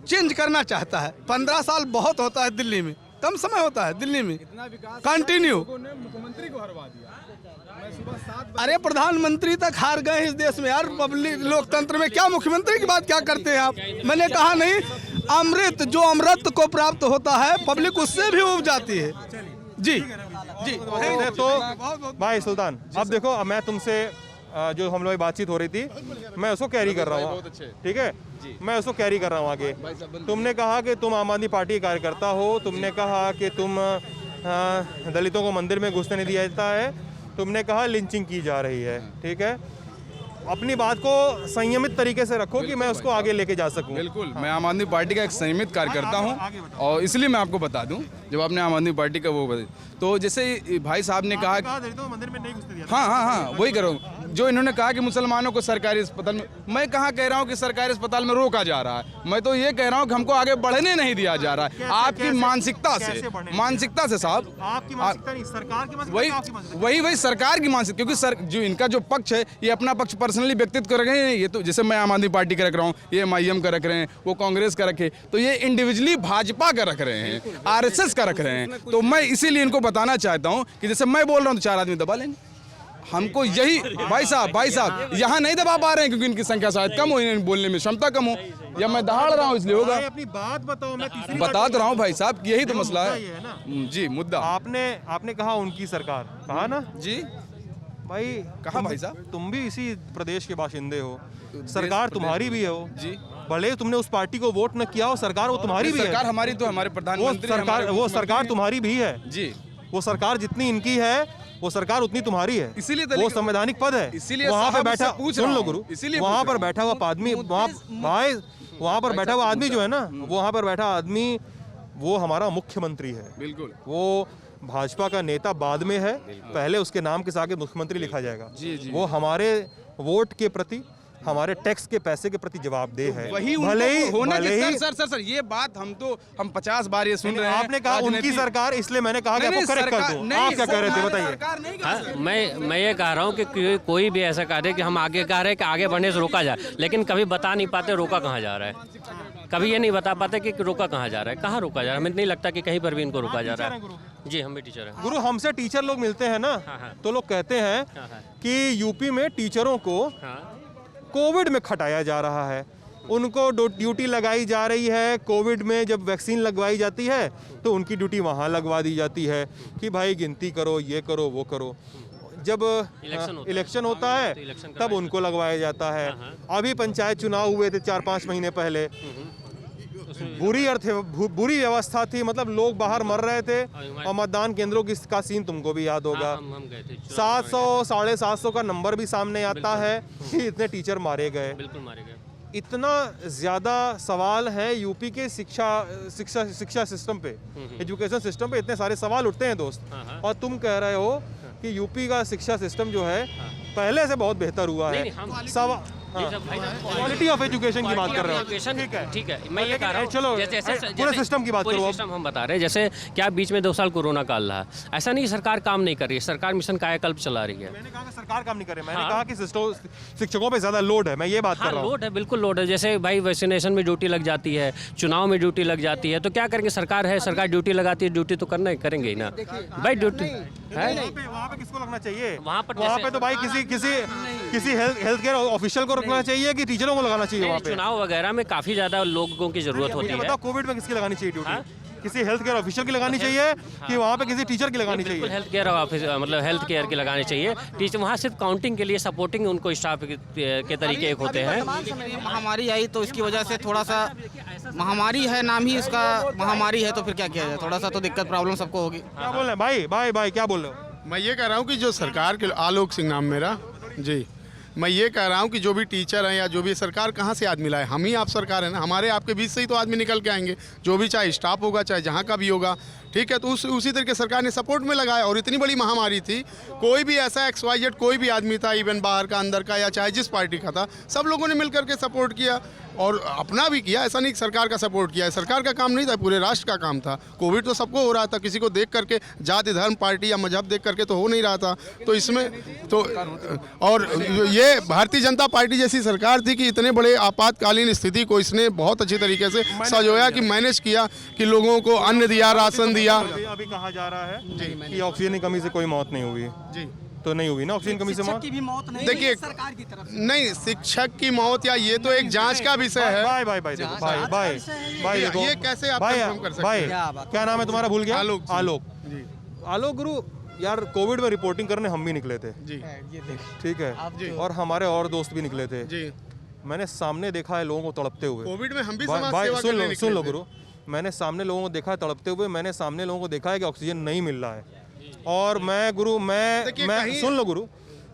चेंज करना चाहता है। 15 साल बहुत होता है दिल्ली में, कम समय होता है दिल्ली में कंटिन्यू। मुख्यमंत्री को हरवा दिया। मैं सुबह 7 अरे प्रधानमंत्री तक हार गए इस देश में यार। पब्लिक लोकतंत्र में क्या मुख्यमंत्री की बात क्या करते हैं आप? मैंने कहा नहीं, अमृत जो अमृत को प्राप्त होता है पब्लिक उससे भी उब जाती है। जी जी। तो भाई सुल्तान, अब देखो, अब मैं तुमसे जो हम लोग बातचीत हो रही थी, मैं उसको कैरी कर रहा हूँ, ठीक है, मैं उसको कैरी कर रहा हूँ आगे। तुमने कहा कि तुम आम आदमी पार्टी के कार्यकर्ता हो, तुमने कहा कि तुम दलितों को मंदिर में घुसने नहीं दिया जाता है, तुमने कहा लिंचिंग की जा रही है, ठीक है। अपनी बात को संयमित तरीके से रखो कि मैं उसको आगे लेके जा सकूं। बिल्कुल, मैं आम आदमी पार्टी का एक संयमित कार्यकर्ता हूं और इसलिए मैं आपको बता दूं, जब आपने आम आदमी पार्टी का वो तो जैसे भाई साहब ने कहा दलितों को मंदिर में नहीं घुसने दिया। हाँ, वही करो जो इन्होंने कहा कि मुसलमानों को सरकारी अस्पताल में, मैं कहाँ कह रहा हूँ कि सरकारी अस्पताल में रोका जा रहा है, मैं तो ये कह रहा हूँ कि हमको आगे बढ़ने नहीं दिया जा रहा है। आपकी मानसिकता से साहब, आपकी मानसिकता नहीं, सरकार की मानसिकता, आपकी मानसिकता। वही सरकार की मानसिकता, क्योंकि जो इनका जो पक्ष है ये अपना पक्ष पर्सनली व्यक्तित्व कर रहे हैं। ये तो जैसे मैं आम आदमी पार्टी का रख रहा हूँ, ये MIM का रख रहे हैं, वो कांग्रेस का रखे, तो ये इंडिविजुअली भाजपा का रख रहे हैं, RSS का रख रहे हैं। तो मैं इसीलिए इनको बताना चाहता हूँ कि जैसे मैं बोल रहा हूँ तो 4 आदमी दबा लेंगे। हमको यही भाई साहब यहाँ नहीं दबा पा रहे हैं क्योंकि इनकी संख्या शायद कम हो, इन्हें बोलने में क्षमता कम हो, या मैं दहाड़ रहा हूँ इसलिए होगा। अपनी बात बताओ, मैं तीसरी बता तो रहा हूँ भाई साहब, यही तो मसला है जी। मुद्दा आपने कहा उनकी सरकार, कहा ना जी भाई, कहा भाई साहब, तुम भी इसी प्रदेश के बाशिंदे हो, सरकार तुम्हारी भी है, हो जी, भले तुमने उस पार्टी को वोट न किया हो, सरकार वो तुम्हारी भी है। सरकार हमारी तो हमारे प्रधानमंत्री, वो सरकार तुम्हारी भी है जी। वो सरकार जितनी इनकी है वो सरकार उतनी तुम्हारी है, इसीलिए वो संवैधानिक पद है। इसीलिए वहाँ पे बैठा, सुन लो गुरु, वहाँ पर बैठा हुआ आदमी, वहाँ पर बैठा हुआ आदमी जो है ना, वहाँ पर बैठा आदमी वो हमारा मुख्यमंत्री है। बिल्कुल, वो भाजपा का नेता बाद में है, पहले उसके नाम के आगे मुख्यमंत्री लिखा जाएगा। वो हमारे वोट के प्रति, हमारे टैक्स के पैसे के प्रति जवाबदेह है। वही भले ही सर ये बात हम 50 बार ये सुन रहे हैं। आपने कहा उनकी सरकार, इसलिए मैंने कहा कि आपको करेक्ट कर दूं। आप क्या कह रहे थे बताइए। मैं ये कह रहा हूँ कि कोई भी ऐसा कार्य कि हम आगे कह रहे हैं कि आगे बढ़ने से रोका जाए, लेकिन कभी बता नहीं पाते रोका कहाँ जा रहा है, कभी ये नहीं बता पाते कि रोका कहाँ जा रहा है, कहाँ रोका जा रहा है। हमें नहीं लगता कि कहीं पर भी इनको रोका जा रहा है। जी, हम भी टीचर हैं गुरु। हमसे टीचर लोग मिलते हैं ना, तो लोग कहते हैं कि यूपी में टीचरों को कोविड में खटाया जा रहा है, उनको ड्यूटी लगाई जा रही है। कोविड में जब वैक्सीन लगवाई जाती है तो उनकी ड्यूटी वहाँ लगवा दी जाती है कि भाई गिनती करो, ये करो, वो करो। जब इलेक्शन होता है तब उनको लगवाया जाता है। अभी पंचायत चुनाव हुए थे 4-5 महीने पहले, बुरी व्यवस्था थी, मतलब लोग बाहर मर रहे थे और मतदान केंद्रों का सीन तुमको भी याद होगा। 700-750 का नंबर भी सामने आता है कि इतने टीचर मारे गए। बिल्कुल मारे गए। इतना ज़्यादा सवाल है यूपी के शिक्षा सिस्टम पे, एजुकेशन सिस्टम पे इतने सारे सवाल उठते हैं दोस्त, और तुम कह रहे हो कि यूपी का शिक्षा सिस्टम जो है पहले से बहुत बेहतर हुआ है। क्वालिटी ऑफ एजुकेशन की बात कर रहे हो, ठीक है। मैं ये कह रहा हूँ, चलो पूरे सिस्टम की बात करो। सिस्टम हम बता रहे हैं, जैसे क्या बीच में 2 साल कोरोना काल रहा, ऐसा नहीं सरकार काम नहीं कर रही है, सरकार मिशन कायाकल्प चला रही है। मैंने कहा कि सरकार काम नहीं कर रही, मैंने कहा कि शिक्षकों पे ज्यादा लोड है, मैं ये बात कर रहा हूँ। लोड है, बिल्कुल लोड है। जैसे भाई वैक्सीनेशन में ड्यूटी लग जाती है, चुनाव में ड्यूटी लग जाती है, तो क्या करेंगे, सरकार है, सरकार ड्यूटी लगाती है, ड्यूटी तो करना करेंगे ही ना भाई। ड्यूटी है वहाँ पे किसको लगना चाहिए? वहाँ पे तो भाई किसी हेल्थ केयर ऑफिशियल को रखना चाहिए कि टीचरों को लगाना चाहिए? वहाँ पे चुनाव वगैरह में काफी ज्यादा लोगों की जरूरत होती है। बताओ कोविड में किसकी लगानी चाहिए ड्यूटी? किसी हेल्थ केयर ऑफिसर की लगानी चाहिए कि वहाँ पे किसी टीचर की लगानी चाहिए? हेल्थ केयर ऑफिस, मतलब हेल्थ केयर की लगानी चाहिए। टीचर वहाँ सिर्फ काउंटिंग के लिए, सपोर्टिंग उनको स्टाफ के तरीके एक होते हैं। महामारी आई तो इसकी वजह से थोड़ा सा, महामारी है नाम ही इसका महामारी है, तो फिर क्या किया जाए, थोड़ा सा तो दिक्कत प्रॉब्लम सबको होगी। क्या बोल रहे हैं भाई क्या बोल रहे हो? मैं ये कह रहा हूँ कि जो सरकार के, आलोक सिंह नाम मेरा जी, मैं ये कह रहा हूँ कि जो भी टीचर हैं या जो भी सरकार कहाँ से आदमी लाए, हम ही आप सरकार है ना, हमारे आपके बीच से ही तो आदमी निकल के आएंगे, जो भी चाहे स्टाफ होगा चाहे जहाँ का भी होगा, ठीक है। तो उसी तरीके सरकार ने सपोर्ट में लगाया, और इतनी बड़ी महामारी थी, कोई भी ऐसा XYZ कोई भी आदमी था, इवन बाहर का अंदर का या चाहे जिस पार्टी का था, सब लोगों ने मिल करके सपोर्ट किया और अपना भी किया। ऐसा नहीं कि सरकार का सपोर्ट किया है, सरकार का काम नहीं था, पूरे राष्ट्र का काम था। कोविड तो सबको हो रहा था, किसी को देख करके, जाति धर्म पार्टी या मजहब देख करके तो हो नहीं रहा था। तो इसमें तो, और ये भारतीय जनता पार्टी जैसी सरकार थी कि इतने बड़े आपातकालीन स्थिति को इसने बहुत अच्छी तरीके से संजोया, कि मैनेज किया, कि लोगों को अन्न दिया, राशन दिया। अभी कहा जा रहा है कि ऑक्सीजन की कमी से कोई मौत नहीं हुई जी, तो नहीं हुई ना ऑक्सीजन कमी से मौत। की भी मौत नहीं देखिए, सरकार की तरफ नहीं शिक्षक की मौत या ये तो एक जांच का विषय है। भाई भाई भाई देखो भाई भाई भाई देखो ये कैसे आप भाई कंफर्म कर सकते भाई हैं? क्या नाम है तुम्हारा, भूल गया? आलोक जी। आलोक जी आलोक गुरु यार, कोविड में रिपोर्टिंग करने हम भी निकले थे, जी ठीक है, और हमारे और दोस्त भी निकले थे। जी, मैंने सामने देखा है लोगों को तड़पते हुए। कोविड में हम भी भाई समाज भाई, सेवा करने सुन लो निकले थे। गुरु, मैंने सामने लोगों को देखा है तड़पते हुए, मैंने सामने लोगों को देखा है कि ऑक्सीजन नहीं मिल रहा है। और मैं गुरु देखिए, मैं कहीं- सुन लो गुरु,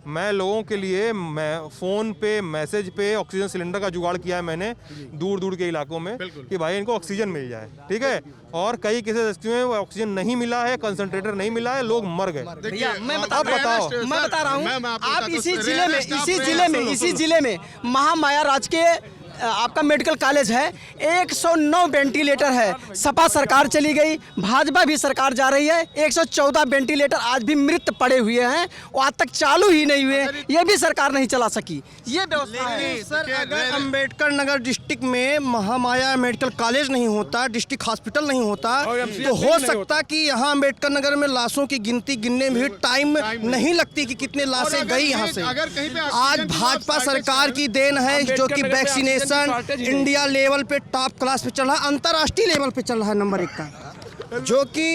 मैं लोगों के लिए मैं फ़ोन पे मैसेज पे ऑक्सीजन सिलेंडर का जुगाड़ किया है मैंने दूर दूर के इलाकों में कि भाई इनको ऑक्सीजन मिल जाए, ठीक है। और कई केसेस में ऑक्सीजन नहीं मिला है, कंसंट्रेटर नहीं मिला है, लोग मर गए। देखिए, मैं आप बता बताओ। मैं बता रहा मैं हूँ, आपको आप बताता इसी हूँ, जिले में रेल स्टाफ इसी जिले में महामाया राजकीय आपका मेडिकल कॉलेज है, 109 वेंटिलेटर है। सपा सरकार चली गई, भाजपा भी सरकार जा रही है, 114 वेंटिलेटर आज भी मृत पड़े हुए हैं, वो आज तक चालू ही नहीं हुए, ये भी सरकार नहीं चला सकी। ये व्यवस्था है। सर, अगर अंबेडकर नगर डिस्ट्रिक्ट में महामाया मेडिकल कॉलेज नहीं होता, डिस्ट्रिक्ट हॉस्पिटल नहीं होता, तो हो सकता कि यहाँ अंबेडकर नगर में लाशों की गिनती गिनने में भी टाइम नहीं लगती कि कितने लाशें गई यहाँ से। अगर कहीं पे आज भाजपा सरकार की देन है जो कि वैक्सीनेशन इंडिया लेवल पे टॉप क्लास पे चल रहा है, अंतर्राष्ट्रीय लेवल पे चल रहा है नंबर 1 का, जो कि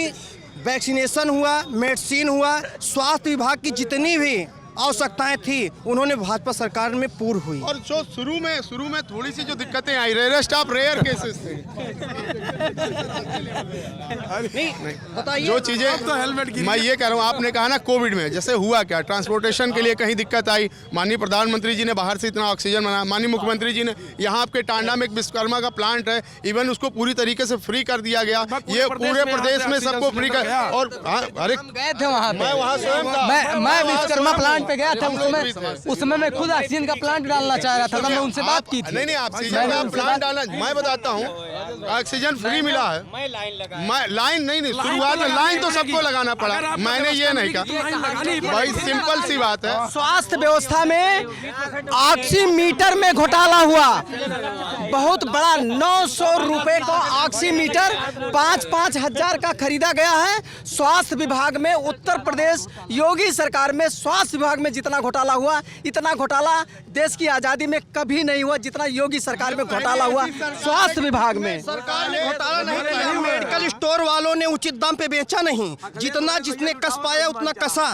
वैक्सीनेशन हुआ, मेडिसिन हुआ, स्वास्थ्य विभाग की जितनी भी आवश्यकताएं थी उन्होंने भाजपा सरकार में पूर्ण हुई। और जो शुरू में थोड़ी सी जो दिक्कतें आई, रेयर स्टाफ रेयर केसेस थे। बताइए, जो चीजें मैं ये कह रहा हूँ, आपने कहा ना कोविड में जैसे हुआ क्या, ट्रांसपोर्टेशन के लिए कहीं दिक्कत आई, माननीय प्रधानमंत्री जी ने बाहर से इतना ऑक्सीजन बनाया, माननीय मुख्यमंत्री जी ने यहाँ आपके टांडा में एक विश्वकर्मा का प्लांट है, इवन उसको पूरी तरीके से फ्री कर दिया गया। ये पूरे प्रदेश में सबको फ्री कर, और अरे गए थे वहाँ मैं वहाँ स्वयं था, मैं विश्वकर्मा प्लांट पे गया था, उसमें मैं खुद ऑक्सीजन का प्लांट डालना चाह रहा था, तब मैं उनसे बात की थी। नहीं ऑक्सीजन का प्लांट डालना, मैं बताता हूँ ऑक्सीजन फ्री मिला है। मैं लाइन नहीं शुरुआत में लाइन तो सबको लगाना पड़ा, मैंने ये नहीं कहा भाई, सिंपल सी बात है। स्वास्थ्य व्यवस्था में ऑक्सीमीटर में घोटाला हुआ, बहुत बड़ा 900 रुपए का ऑक्सीमीटर 5-5 हजार का खरीदा गया है। स्वास्थ्य विभाग में उत्तर प्रदेश योगी सरकार में स्वास्थ्य विभाग में जितना घोटाला हुआ, इतना घोटाला देश की आजादी में कभी नहीं हुआ जितना योगी सरकार में घोटाला हुआ स्वास्थ्य विभाग में। सरकार ने घोटाला नहीं किया, मेडिकल स्टोर वालों ने उचित दाम पे बेचा नहीं, जितना जिसने कस पाया उतना कसा।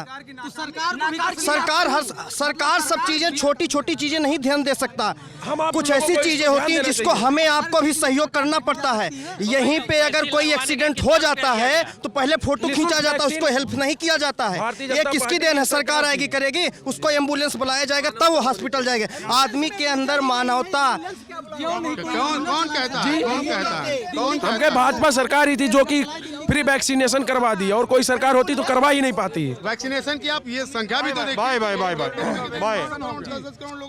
सरकार सब चीजें छोटी छोटी चीजें नहीं ध्यान दे सकता, कुछ ऐसी चीजें होती हैं जिसको हमें आपको भी सहयोग करना पड़ता है। यहीं पे अगर कोई एक्सीडेंट हो जाता है तो पहले फोटो खींचा जाता है, उसको हेल्प नहीं किया जाता है। ये किसकी देन है? सरकार आएगी करेगी, उसको एम्बुलेंस बुलाया जाएगा तब वो हॉस्पिटल जाएगा। आदमी के अंदर मानवता कौन कहता है? कौन कहता है? कौन कहता हमके भाजपा सरकार ही थी जो कि फ्री वैक्सीनेशन करवा दी, और कोई सरकार होती तो करवा ही नहीं पाती। वैक्सीनेशन की आप ये संख्या भी तो देखिए। भाई भाई भाई भाई भाई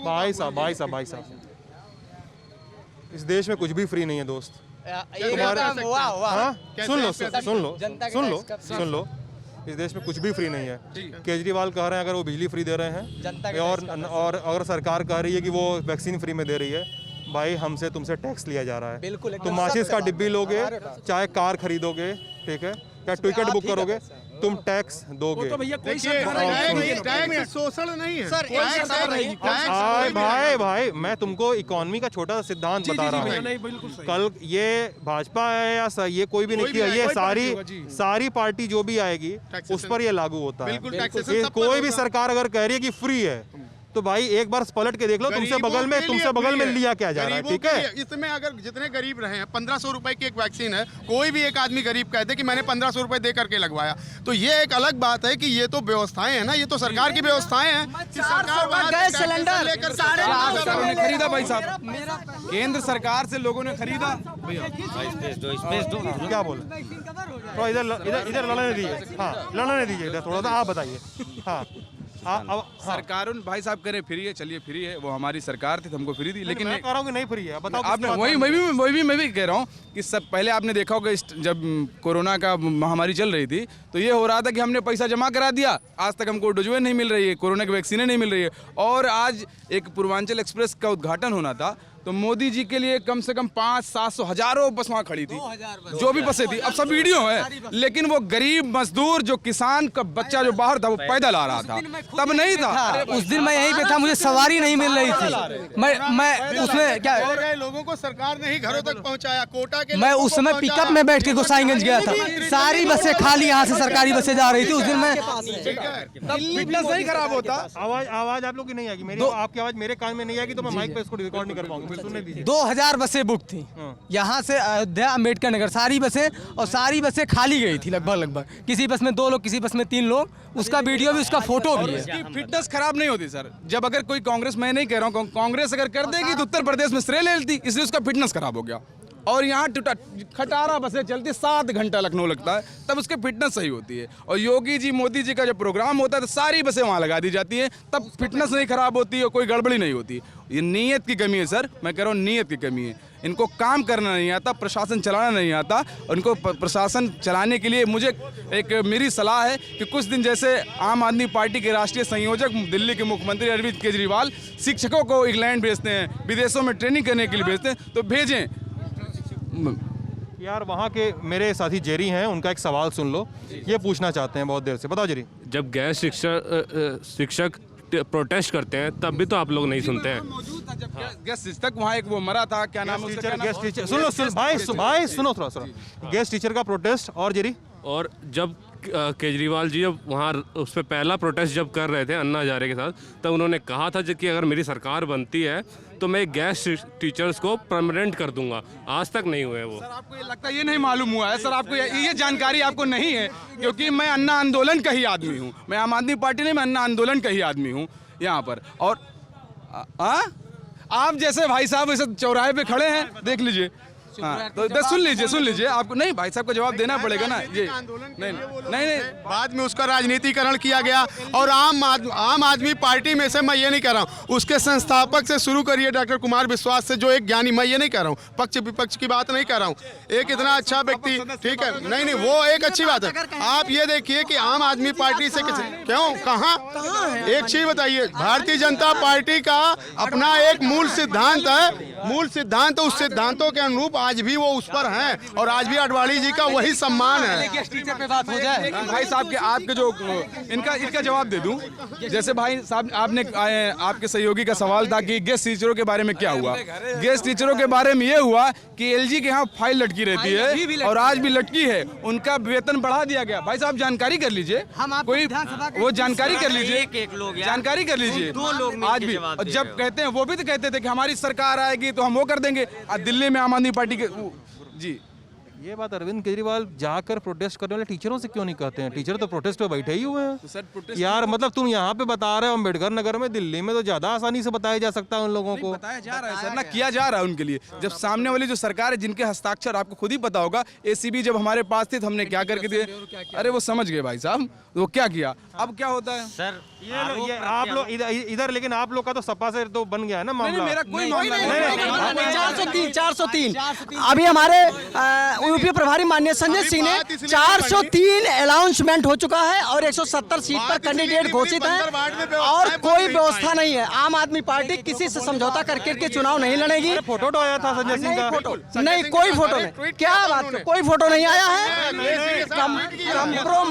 भाई साहब भाई साहब भाई साहब, इस देश में कुछ भी फ्री नहीं है दोस्त। तुम्हारे हाँ? सुन लो इस देश में कुछ भी फ्री नहीं है। केजरीवाल कह रहे हैं अगर वो बिजली फ्री दे रहे हैं, और अगर सरकार कह रही है कि वो वैक्सीन फ्री में दे रही है, भाई हमसे तुमसे टैक्स लिया जा रहा है। तुम माचिस का डिब्बी लोगे, चाहे कार खरीदोगे, ठीक है, क्या टिकट बुक करोगे, तुम टैक्स दोगे। टैक्स शोषण नहीं है सर, भाई मैं तुमको इकोनॉमी का छोटा सा सिद्धांत बता रहा हूँ। कल ये भाजपा है या ये कोई भी नहीं, ये सारी पार्टी जो भी आएगी उस पर ये लागू होता है। कोई भी सरकार अगर कह रही है कि फ्री है तो भाई एक बार पलट के देख लो तुमसे बगल में लिया क्या जा रहा है, ठीक है। इसमें अगर जितने गरीब रहे हैं, 1500 रुपए की एक वैक्सीन है, कोई भी एक आदमी गरीब कहते कि मैंने 1500 रुपए दे करके लगवाया, तो ये एक अलग बात है कि ये तो व्यवस्थाएं हैं ना, ये तो सरकार की व्यवस्थाएं हैं। गैस सिलेंडर खरीदा भाई साहब, केंद्र सरकार से लोगों ने खरीदा। क्या बोले तो इधर लड़ने दीजिए, हाँ लड़ने दीजिए इधर थोड़ा सा, आप बताइए। हाँ सरकार भाई साहब कह रहे फ्री है, चलिए फ्री है, वो हमारी सरकार थी तो हमको फ्री दी, लेकिन मैं कह रहा हूं कि नहीं फ्री है, बताओ। आपने मैं भी कह रहा हूँ कि सब पहले आपने देखा होगा जब कोरोना का महामारी चल रही थी तो ये हो रहा था कि हमने पैसा जमा करा दिया, आज तक हमको डोजवे नहीं मिल रही है, कोरोना की वैक्सीनें नहीं मिल रही है। और आज एक पूर्वांचल एक्सप्रेस का उद्घाटन होना था, तो तो मोदी जी के लिए कम से कम 500-700 हजारों बस वहाँ खड़ी थी, जो भी बसें थी, अब सब वीडियो है। लेकिन वो गरीब मजदूर जो किसान का बच्चा जो बाहर था वो पैदल आ रहा था, तब नहीं था। उस दिन मैं यहीं पे था, मुझे सवारी नहीं मिल रही थी। मैं उसमें क्या लोगों को सरकार ने ही घरों तक पहुंचाया, कोटा के मैं उस समय पिकअप में बैठ के गोसाईगंज गया था, सारी बसें खाली यहाँ से सरकारी बसें जा रही थी। उस दिन मैं फिटनेस नहीं खराब होता। आवाज आप लोग की नहीं आएगी, मेरी आपकी आवाज मेरे कान में नहीं आएगी तो मैं माइक पे इसको रिकॉर्ड नहीं कर पाऊंगा। सुनने दीजिए। 2000 बसें बुक थी यहाँ से अयोध्या अम्बेडकर नगर, सारी बसें, और सारी बसें खाली गई थी लगभग। किसी बस में 2 लोग, किसी बस में 3 लोग, उसका वीडियो भी, उसका फोटो भी है। फिटनेस खराब नहीं होती सर। जब अगर कोई कांग्रेस, मैं नहीं कह रहा हूँ, कांग्रेस अगर कर देगी तो उत्तर प्रदेश में श्रेय ले लेती, इसलिए उसका फिटनेस खराब हो गया। और यहाँ खटारा बसें चलती, 7 घंटा लखनऊ लगता है, तब उसकी फिटनेस सही होती है। और योगी जी, मोदी जी का जब प्रोग्राम होता है तो सारी बसें वहाँ लगा दी जाती हैं, तब फिटनेस नहीं खराब होती और कोई गड़बड़ी नहीं होती। ये नीयत की कमी है सर, मैं कह रहा हूँ नीयत की कमी है। इनको काम करना नहीं आता, प्रशासन चलाना नहीं आता। उनको प्रशासन चलाने के लिए मेरी सलाह है कि कुछ दिन जैसे आम आदमी पार्टी के राष्ट्रीय संयोजक दिल्ली के मुख्यमंत्री अरविंद केजरीवाल शिक्षकों को इंग्लैंड भेजते हैं, विदेशों में ट्रेनिंग करने के लिए भेजते हैं, तो भेजें। यार वहाँ के मेरे साथी जेरी हैं, उनका एक सवाल सुन लो, ये पूछना चाहते हैं बहुत देर से। बताओ जेरी। जब गैस शिक्षक प्रोटेस्ट करते हैं तब भी तो आप लोग नहीं सुनते हैं। गेस्ट शिक्षक वहाँ एक वो मरा था, क्या नाम है उसका? गेस्ट टीचर, सुनो भाई सुनो थोड़ा। गेस्ट टीचर का प्रोटेस्ट और जेरी। और जब केजरीवाल जी जब वहाँ उस पर पहला प्रोटेस्ट जब कर रहे थे अन्ना हजारे के साथ, तब उन्होंने कहा था कि अगर मेरी सरकार बनती है तो मैं गैस टीचर्स को परमानेंट कर दूंगा। आज तक नहीं हुए वो। सर आपको ये लगता है ये नहीं मालूम हुआ है? सर आपको ये जानकारी आपको नहीं है, क्योंकि मैं अन्ना आंदोलन का ही आदमी हूँ। मैं आम आदमी पार्टी नहीं, मैं अन्ना आंदोलन का ही आदमी हूँ यहाँ पर। और आप जैसे भाई साहब ऐसे चौराहे पे खड़े हैं, देख लीजिए। हाँ, तो सुन लीजिए। आपको नहीं, भाई साहब को जवाब देना पड़ेगा ना। ये नहीं, बाद में उसका राजनीतिकरण किया गया। और आम आदमी पार्टी में से मैं ये नहीं कह रहा हूँ, उसके संस्थापक से शुरू करिए डॉक्टर कुमार विश्वास से, जो एक ज्ञानी, मैं ये नहीं कह रहा हूँ, पक्ष विपक्ष की बात नहीं कर रहा हूँ, एक इतना अच्छा व्यक्ति, ठीक है, नहीं वो एक अच्छी बात है। आप ये देखिए कि आम आदमी पार्टी से क्यों, कहाँ, एक चीज बताइए, भारतीय जनता पार्टी का अपना एक मूल सिद्धांत है, उस सिद्धांतों के अनुरूप आज भी वो उस पर हैं, और आज भी अडवाणी जी का वही सम्मान है। टीचर पे बात हो जाए। भाई साहब के आपके जो इनका जवाब दे दूं। जैसे भाई साहब आपके सहयोगी का सवाल था कि गेस्ट टीचरों के बारे में क्या हुआ। गेस्ट टीचरों के बारे में ये हुआ कि एलजी के यहाँ फाइल लटकी रहती है, और आज भी लटकी है। उनका वेतन बढ़ा दिया गया। भाई साहब जानकारी कर लीजिए, कोई वो जानकारी कर लीजिए, जानकारी कर लीजिए। आज भी जब कहते हैं, वो भी तो कहते थे कि हमारी सरकार आएगी तो हम वो कर देंगे। आज दिल्ली में आम आदमी पार्टी के जी, ये बात अरविंद केजरीवाल जाकर प्रोटेस्ट करने वाले टीचरों से क्यों नहीं कहते हैं? टीचर तो प्रोटेस्ट पे बैठे ही हुए हैं। तो सर प्रोटेस्ट यार मतलब तुम यहाँ पे बता रहे हो अम्बेडकर नगर में, दिल्ली में तो ज्यादा आसानी से बताया जा सकता है उन लोगों को। बताया जा रहा है सर ना, किया जा रहा है उनके लिए। जब सामने वाली जो सरकार है, जिनके हस्ताक्षर आपको खुद ही पता होगा, एसीबी जब हमारे पास थी तो हमने क्या करके दिए। अरे वो समझ गए भाई साहब, वो क्या किया। अब क्या होता है सर, ये आप लोग इधर, लेकिन आप लोग का तो सपा से तो बन गया है ना मामला। मेरा कोई मामला नहीं। 403 अभी हमारे यूपी प्रभारी माननीय संजय सिंह ने 403 अनाउंसमेंट हो चुका है, और 170 सीट पर कैंडिडेट घोषित है, और कोई व्यवस्था नहीं है। आम आदमी पार्टी किसी से समझौता करके के चुनाव नहीं लड़ेगी। फोटो तो आया था संजय सिंह का? नहीं, कोई फोटो नहीं। क्या बात, कोई फोटो नहीं आया है।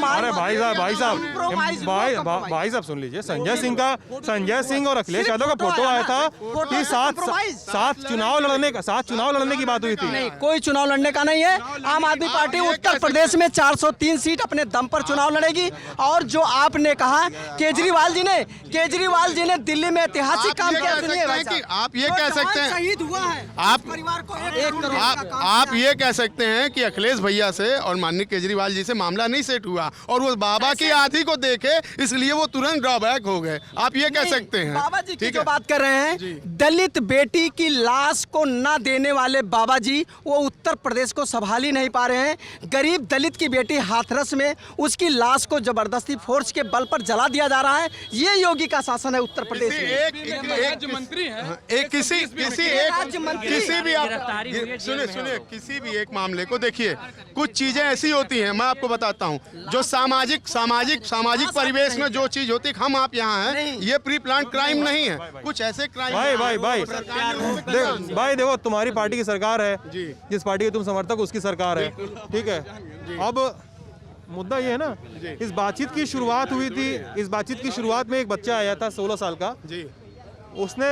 अरे भाई साहब सुन लीजिए, संजय सिंह और अखिलेश यादव का फोटो आया था कि साथ चुनाव लड़ने की बात हुई थी। नहीं, कोई चुनाव लड़ने का नहीं है। आम आदमी पार्टी उत्तर प्रदेश में 403 सीट अपने दम पर चुनाव लड़ेगी। और जो आपने कहा केजरीवाल जी ने दिल्ली में ऐतिहासिक काम किया। आप ये कह सकते हैं, शहीद हुआ है, आप परिवार को 1 करोड़ आप ये कह सकते हैं कि अखिलेश भैया से और माननीय केजरीवाल जी से मामला नहीं सेट हुआ, और वो बाबा की आंधी को देखे इसलिए वो तुरंत ड्रॉबैक हो गए। आप ये कह सकते हैं। बाबा जी की जो बात कर रहे हैं, दलित बेटी की लाश को न देने वाले बाबा जी, वो उत्तर प्रदेश को संभाल ही नहीं पा रहे हैं। गरीब दलित की बेटी हाथरस में उसकी लाश को जबरदस्ती फोर्स के बल पर जला दिया जा रहा है। ये योगी का शासन है उत्तर प्रदेश में। राज्य मंत्री है, किसी भी आप सुनिए किसी भी एक मामले को देखिए, कुछ चीजें ऐसी होती हैं, मैं आपको बताता हूँ, जो सामाजिक परिवेश में जो चीज होती है, हम आप यहाँ हैं, ये प्री प्लान क्राइम नहीं है, कुछ ऐसे क्राइम। भाई देखो, तुम्हारी पार्टी की सरकार है, जिस पार्टी के तुम समर्थक उसकी सरकार है, ठीक है। अब मुद्दा ये है ना, इस बातचीत की शुरुआत हुई थी, इस बातचीत की शुरुआत में एक बच्चा आया था 16 साल का, उसने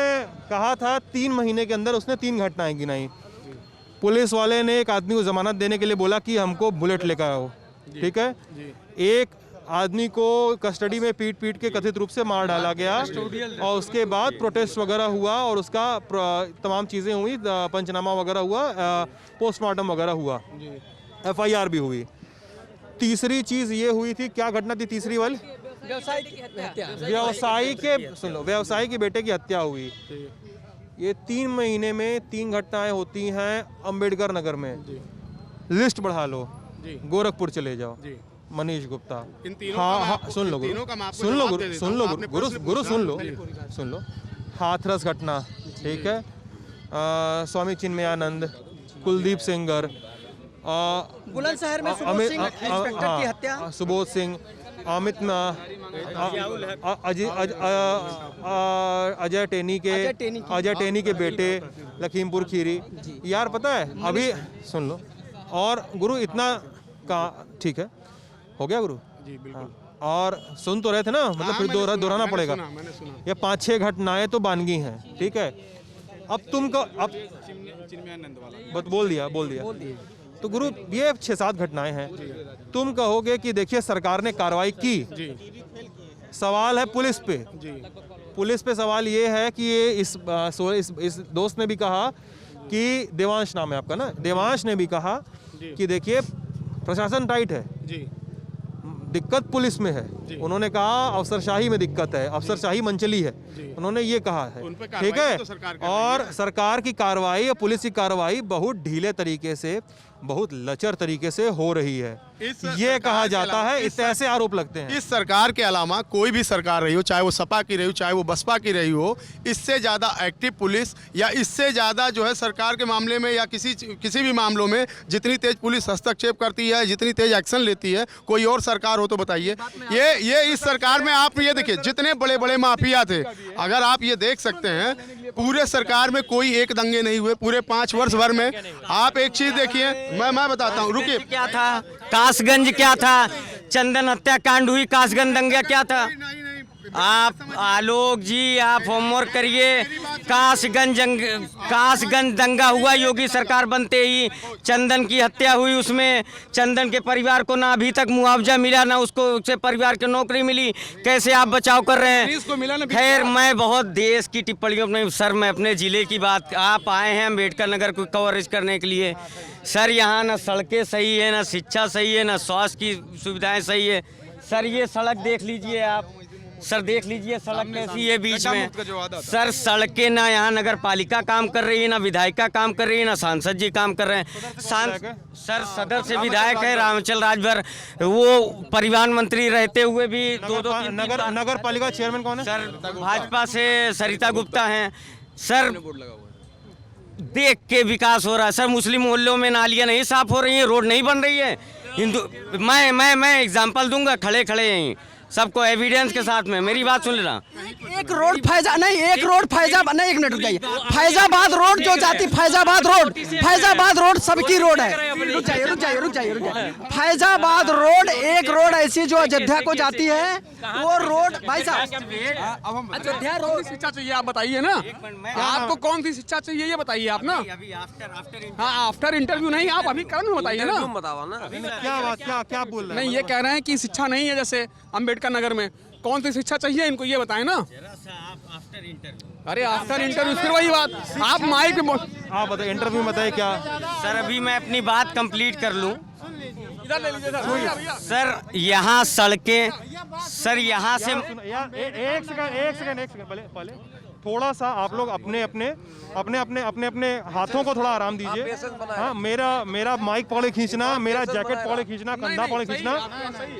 कहा था 3 महीने के अंदर उसने 3 घटनाएं गिनाई। पुलिस वाले ने एक आदमी को जमानत देने के लिए बोला कि हमको बुलेट लेकर आओ, ठीक है। एक आदमी को कस्टडी में पीट के कथित रूप से मार डाला गया और उसके बाद प्रोटेस्ट वगैरह हुआ और उसका तमाम चीज़ें हुई, पंचनामा वगैरह हुआ, पोस्टमार्टम वगैरह हुआ, FIR भी हुई। तीसरी चीज़ ये हुई थी, क्या घटना थी तीसरी वाली? व्यवसायी के बेटे की हत्या हुई। ये 3 महीने में 3 घटनाएं होती हैं अंबेडकर नगर में। लिस्ट बढ़ा लो, गोरखपुर चले जाओ, मनीष गुप्ता, हाँ, सुन लो गुरु, हाथरस घटना, ठीक है, स्वामी चिन्मयानंद, कुलदीप सेंगर, बुलंदशहर में इंस्पेक्टर की हत्या, सुबोध सिंह, अमित अजय टेनी के बेटे लखीमपुर खीरी। यार पता है, अभी सुन लो, और गुरु इतना का ठीक है, हो गया गुरु जी, बिल्कुल। और सुन तो रहे थे ना, मतलब फिर दोहराना पड़ेगा। ये 5-6 घटनाएं तो बानगी हैं, ठीक है। अब तुम को अब बोल दिया तो गुरु ये 6-7 घटनाएं हैं। तुम कहोगे कि देखिए सरकार ने कार्रवाई की, सवाल है पुलिस पे सवाल ये है कि ये इस दोस्त ने भी कहा कि देवांश नाम है आपका ना, देवांश ने भी कहा कि देखिए प्रशासन टाइट है, दिक्कत पुलिस में है। उन्होंने कहा अफसरशाही में दिक्कत है, अफसरशाही मंचली है, उन्होंने ये कहा है, ठीक है। और सरकार की कार्रवाई, पुलिस की कार्रवाई बहुत ढीले तरीके से, बहुत लचर तरीके से हो रही है, ये कहा जाता है। इस ऐसे आरोप लगते हैं। इस सरकार के अलावा कोई भी सरकार रही हो, चाहे वो सपा की रही हो, चाहे वो बसपा की रही हो, इससे ज़्यादा एक्टिव पुलिस या इससे ज़्यादा जो है सरकार के मामले में या किसी भी मामलों में जितनी तेज पुलिस हस्तक्षेप करती है, जितनी तेज एक्शन लेती है, कोई और सरकार हो तो बताइए। ये इस सरकार में आप ये देखिए, जितने बड़े बड़े माफिया थे, अगर आप ये देख सकते हैं, पूरे सरकार में कोई एक दंगे नहीं हुए पूरे 5 वर्ष भर में। आप एक चीज़ देखिए, मैं बताता हूँ, रुकिए। क्या था कासगंज, क्या था चंदन हत्याकांड हुई, कासगंज दंगा क्या था? आप आलोक जी, आप होमवर्क करिए। कासगंज दंगा हुआ योगी सरकार बनते ही, चंदन की हत्या हुई, उसमें चंदन के परिवार को ना अभी तक मुआवजा मिला, ना उसके परिवार को नौकरी मिली। कैसे आप बचाव कर रहे हैं? खैर, मैं बहुत देश की टिप्पणियों में सर, मैं अपने ज़िले की बात, आप आए हैं अम्बेडकर नगर को कवरेज करने के लिए। सर यहाँ ना सड़कें सही है, ना शिक्षा सही है, ना स्वास्थ्य की सुविधाएँ सही है। सर ये सड़क देख लीजिए आप, सर देख लीजिए सड़क कैसी है बीच में। सर सड़कें ना यहाँ नगर पालिका काम कर रही है, ना विधायिका काम कर रही है, ना सांसद जी काम कर रहे हैं। सर सदर से विधायक है रामचल राजभर, वो परिवहन मंत्री रहते हुए भी 2-3 नगर पालिका चेयरमैन कौन है? सर भाजपा से सरिता गुप्ता हैं। सर देख के विकास हो रहा है। सर मुस्लिम मोहल्लों में नालियाँ नहीं साफ हो रही हैं, रोड नहीं बन रही है। हिंदू मैं एग्जाम्पल दूंगा, खड़े यहीं सबको एविडेंस के साथ में, मेरी बात सुन लेना। एक रोड फैजाबाद नहीं, एक मिनट रुक जाइए। फैजाबाद रोड जो जाती, फैजाबाद रोड सबकी रोड है। रुक जाइए। फैजाबाद रोड एक रोड ऐसी जो अयोध्या को जाती है, वो रोड भाई साहब अयोध्या रोड। शिक्षा चाहिए आप बताइए ना, आपको कौन सी शिक्षा चाहिए ये बताइए आप ना। हाँ, आफ्टर इंटरव्यू नहीं, आप अभी कारण बताइए ना। क्या बोल रहे हैं? नहीं, ये कह रहे हैं कि शिक्षा नहीं है, जैसे अम्बेडकर नगर में कौन सी शिक्षा चाहिए इनको, ये बताएं ना। अरे आफ्टर इंटरव्यू फिर वही बात, आप माइक में आप बताइए, इंटरव्यू में बताइए क्या। सर अभी मैं अपनी बात कंप्लीट कर लूं। इधर ले लीजिए सर यहाँ सड़कें, सर यहाँ से एक सेकंड पहले थोड़ा सा आप लोग अपने अपने हाथों को थोड़ा आराम दीजिए। हाँ, मेरा माइक पकड़े खींचना, मेरा जैकेट पकड़े खींचना, कंधा पकड़े खींचना,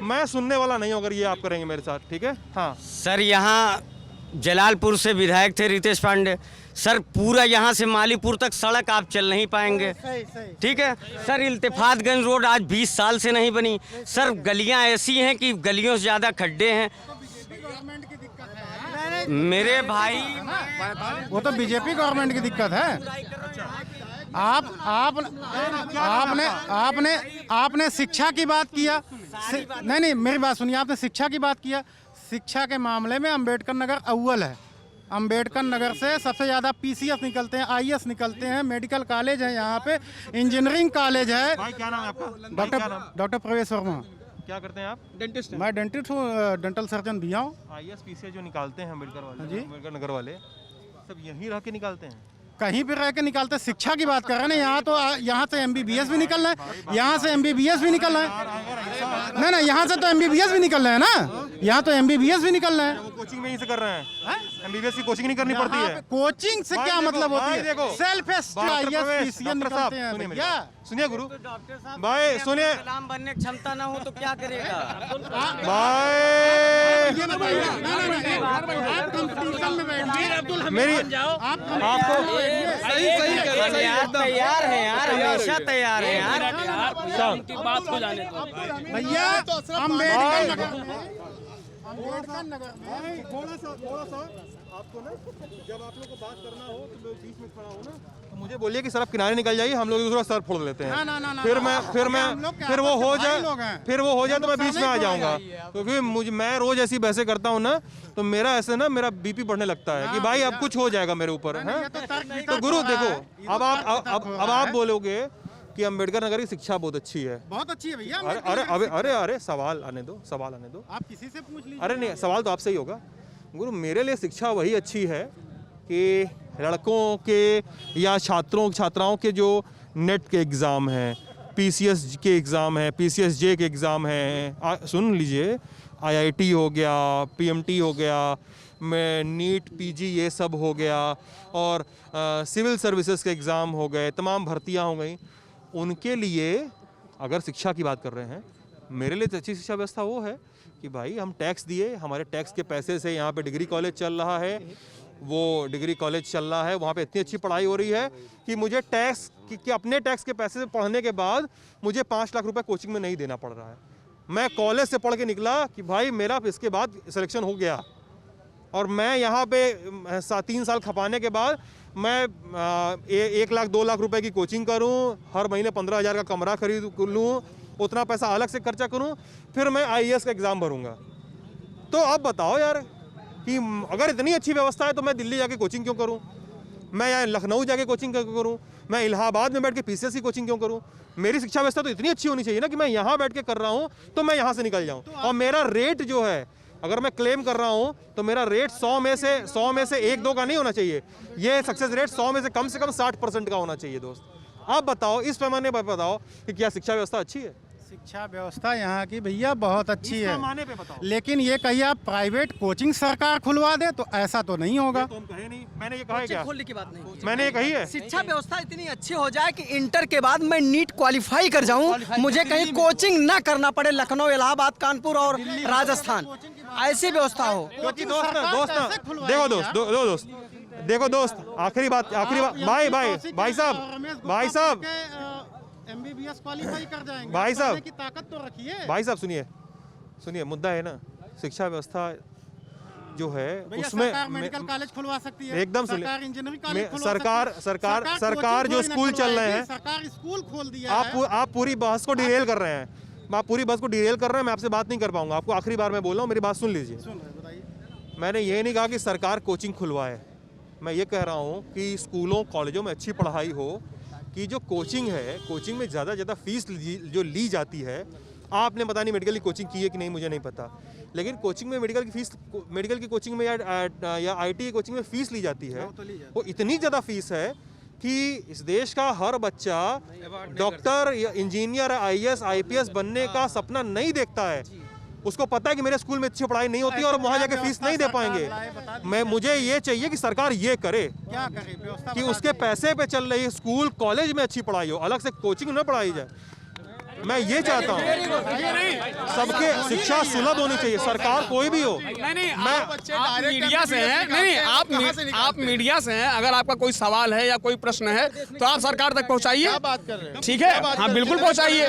मैं सुनने वाला नहीं हूँ अगर ये आप करेंगे मेरे साथ, ठीक है। हाँ सर, यहाँ जलालपुर से विधायक थे रितेश पांडे सर, पूरा यहाँ से मालीपुर तक सड़क आप चल नहीं पाएंगे, ठीक है सर। इल्तिफातगंज रोड आज 20 साल से नहीं बनी सर, गलियाँ ऐसी हैं कि गलियों से ज़्यादा खड्डे हैं। मेरे भाई, वो तो बीजेपी गवर्नमेंट की दिक्कत है। आपने शिक्षा की बात किया, नहीं मेरी बात सुनिए, आपने शिक्षा की बात किया। शिक्षा के मामले में अंबेडकर नगर अव्वल है। अंबेडकर नगर से सबसे ज़्यादा पीसीएस निकलते हैं, आईएएस निकलते हैं, मेडिकल कॉलेज है यहाँ पे, इंजीनियरिंग कॉलेज है। भाई क्या नाम है आपका? डॉक्टर प्रवेश वर्मा। क्या करते हैं आप? डेंटिस्ट। मैं डेंटिस्ट हूँ, डेंटल सर्जन भी हूँ। आईएएस पीसीएस जो निकालते हैं अम्बेडकर वाले, जी, अम्बेडकर नगर वाले, सब यहीं रह के निकालते हैं? कहीं भी रह के निकालते। शिक्षा की बात कर रहे हैं ना, यहाँ तो यहाँ से एमबीबीएस भी निकल रहा है, यहाँ से एमबीबीएस भी निकल रहा है। नहीं, यहाँ से तो एमबीबीएस भी निकल रहे हैं ना, यहाँ तो एमबीबीएस भी निकल रहे हैं। वो कोचिंग में ही से कर रहे हैं, एमबीबीएस की कोचिंग नहीं करनी पड़ती है। कोचिंग से क्या मतलब होती है? देखो, सेल्फ निकलते हैं भैया। सुनिए गुरु भाई, सुनिए, गुलाम बनने की क्षमता ना हो तो क्या करेगा भाई। मेरी आपको तैयार है यार, हमेशा तैयार है यार। उनकी बात को जाने दो भैया। अम्बेडकर नगर में थोड़ा सा आपको ना, जब आप लोग को बात करना हो तो मैं बीच में खड़ा हूँ ना, तो मुझे बोलिए कि सर आप किनारे निकल जाइए, हम लोग दूसरा सर फोड़ लेते हैं। फिर वो हो जाए तो मैं बीच में आ जाऊंगा, क्योंकि मैं रोज ऐसी बहसें करता हूँ ना, तो मेरा बीपी बढ़ने लगता है कि भाई अब कुछ हो जाएगा मेरे ऊपर। तो गुरु देखो, अब आप बोलोगे कि अंबेडकर नगर की शिक्षा बहुत अच्छी है, बहुत अच्छी है भैया। अरे सवाल आने दो। आप किसी से पूछ लीजिए। अरे नहीं, सवाल तो आपसे ही होगा। गुरु, मेरे लिए शिक्षा वही अच्छी है कि लड़कों के या छात्राओं के जो नेट के एग्ज़ाम हैं, पीसीएस के एग्ज़ाम हैं, पीसीएस जे के एग्ज़ाम हैं, सुन लीजिए, आईआईटी हो गया, पीएमटी हो गया, में नीट पीजी ये सब हो गया, और सिविल सर्विसेज के एग्ज़ाम हो गए, तमाम भर्तियां हो गई। उनके लिए अगर शिक्षा की बात कर रहे हैं, मेरे लिए तो अच्छी शिक्षा व्यवस्था वो है कि भाई हम टैक्स दिए, हमारे टैक्स के पैसे से यहाँ पे डिग्री कॉलेज चल रहा है, वो डिग्री कॉलेज चल रहा है, वहाँ पे इतनी अच्छी पढ़ाई हो रही है कि मुझे टैक्स कि अपने टैक्स के पैसे से पढ़ने के बाद मुझे 5 लाख रुपए कोचिंग में नहीं देना पड़ रहा है। मैं कॉलेज से पढ़ के निकला कि भाई मेरा इसके बाद सिलेक्शन हो गया, और मैं यहाँ पे 3 साल खपाने के बाद मैं 1 लाख 2 लाख रुपए की कोचिंग करूँ, हर महीने 15,000 का कमरा खरीद लूँ, उतना पैसा अलग से खर्चा करूँ, फिर मैं आईएएस का एग्ज़ाम भरूँगा। तो आप बताओ यार कि अगर इतनी अच्छी व्यवस्था है तो मैं दिल्ली जाके कोचिंग क्यों करूँ, मैं यहाँ लखनऊ जाके कोचिंग क्यों करूँ, मैं इलाहाबाद में बैठ के पीसीएस की कोचिंग क्यों करूँ? मेरी शिक्षा व्यवस्था तो इतनी अच्छी होनी चाहिए ना कि मैं यहाँ बैठ के कर रहा हूँ तो मैं यहाँ से निकल जाऊँ, और मेरा रेट जो है, अगर मैं क्लेम कर रहा हूँ तो मेरा रेट 100 में से 1-2 का नहीं होना चाहिए, ये सक्सेस रेट 100 में से कम 60% का होना चाहिए। दोस्त आप बताओ, इस पैमाने पर बताओ कि क्या शिक्षा व्यवस्था अच्छी है? शिक्षा व्यवस्था यहाँ की भैया बहुत अच्छी है, पैमाने पे बताओ। लेकिन ये कहिए आप प्राइवेट कोचिंग सरकार खुलवा दे तो ऐसा तो नहीं होगा। तो हम कहे नहीं, मैंने ये कहा है क्या? खोलने की बात नहीं, मैंने ये कही है। शिक्षा व्यवस्था इतनी अच्छी हो जाए कि इंटर के बाद मैं नीट क्वालिफाई कर जाऊं, मुझे कहीं कोचिंग ना करना पड़े, लखनऊ, इलाहाबाद, कानपुर और राजस्थान, ऐसी व्यवस्था हो। क्योंकि देखो दोस्त, आखिरी बात भाई साहब एमबीबीएस क्वालिफाई कर जाएंगे, भाई साहब की ताकत तो रखिए। भाई साहब सुनिए, मुद्दा है ना, शिक्षा व्यवस्था जो है उसमें सरकार मेडिकल कॉलेज खुलवा सकती है, एकदम सरकार इंजीनियरिंग कॉलेज खुलवा सरकार जो स्कूल चल रहे हैं, सरकार स्कूल खोल दिया है। आप पूरी बहस को डिरेल कर रहे हैं, मैं आपसे बात नहीं कर पाऊंगा। आपको आखिरी बार मैं बोल रहा हूँ, मेरी बात सुन लीजिए। मैंने ये नहीं कहा कि सरकार कोचिंग खुलवाए, मैं ये कह रहा हूँ कि स्कूलों कॉलेजों में अच्छी पढ़ाई हो, कि जो कोचिंग है, कोचिंग में ज़्यादा फीस जो ली जाती है, आपने पता नहीं मेडिकल की कोचिंग की है कि नहीं, मुझे नहीं पता, लेकिन कोचिंग में मेडिकल की कोचिंग में या आईटी की कोचिंग में फ़ीस ली जाती है, वो इतनी ज़्यादा फीस है कि इस देश का हर बच्चा डॉक्टर या इंजीनियर, आईएएस, आईपीएस बनने का सपना नहीं देखता है, उसको पता है कि मेरे स्कूल में अच्छी पढ़ाई नहीं होती और वहाँ जाके फीस नहीं दे पाएंगे। मुझे ये चाहिए कि सरकार ये करे कि उसके पैसे पे चल रही स्कूल कॉलेज में अच्छी पढ़ाई हो, अलग से कोचिंग न पढ़ाई जाए। मैं ये चाहता हूँ सबके शिक्षा सुलभ होनी चाहिए, सरकार कोई भी हो। आप मीडिया से हैं, नहीं आप मीडिया से हैं, अगर आपका कोई सवाल है या कोई प्रश्न है तो आप सरकार तक पहुंचाइए, ठीक है? हाँ बिल्कुल पहुंचाइए।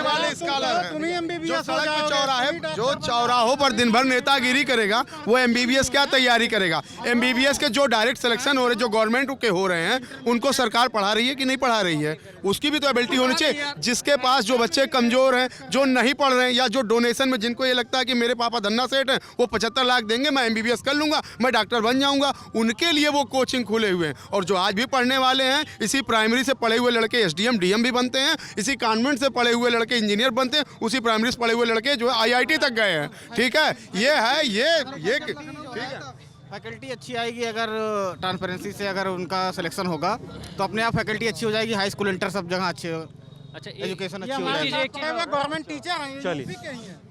जो चौराहों पर दिन भर नेतागिरी करेगा वो MBBS क्या तैयारी करेगा? MBBS के जो डायरेक्ट सिलेक्शन हो रहे, जो गवर्नमेंट के हो रहे हैं, उनको सरकार पढ़ा रही है कि नहीं पढ़ा रही है? उसकी भी तो एबिलिटी होनी चाहिए। जिसके पास जो बच्चे कमजोर हैं, जो नहीं पढ़ रहे हैं, या जो डोनेशन में जिनको ये लगता है कि मेरे पापा धन्ना सेठ हैं, वो 75 लाख देंगे, मैं MBBS कर लूंगा, मैं डॉक्टर बन जाऊंगा, उनके लिए वो कोचिंग खुले हुए हैं। और जो आज भी पढ़ने वाले हैं, इसी प्राइमरी से पढ़े हुए लड़के SDM DM भी बनते हैं, इसी कॉन्वेंट से पढ़े हुए लड़के इंजीनियर बनते हैं, उसी प्राइमरी से पढ़े हुए लड़के जो IIT तक गए हैं। ठीक है, ये ठीक है। फैकल्टी अच्छी आएगी अगर ट्रांसपेरेंसी से अगर उनका सिलेक्शन होगा तो अपने आप फैकल्टी अच्छी हो जाएगी, हाई स्कूल इंटर सब जगह अच्छे, अच्छा एजुकेशन अच्छी हो जाएगी। गवर्नमेंट टीचर हैं, चलिए,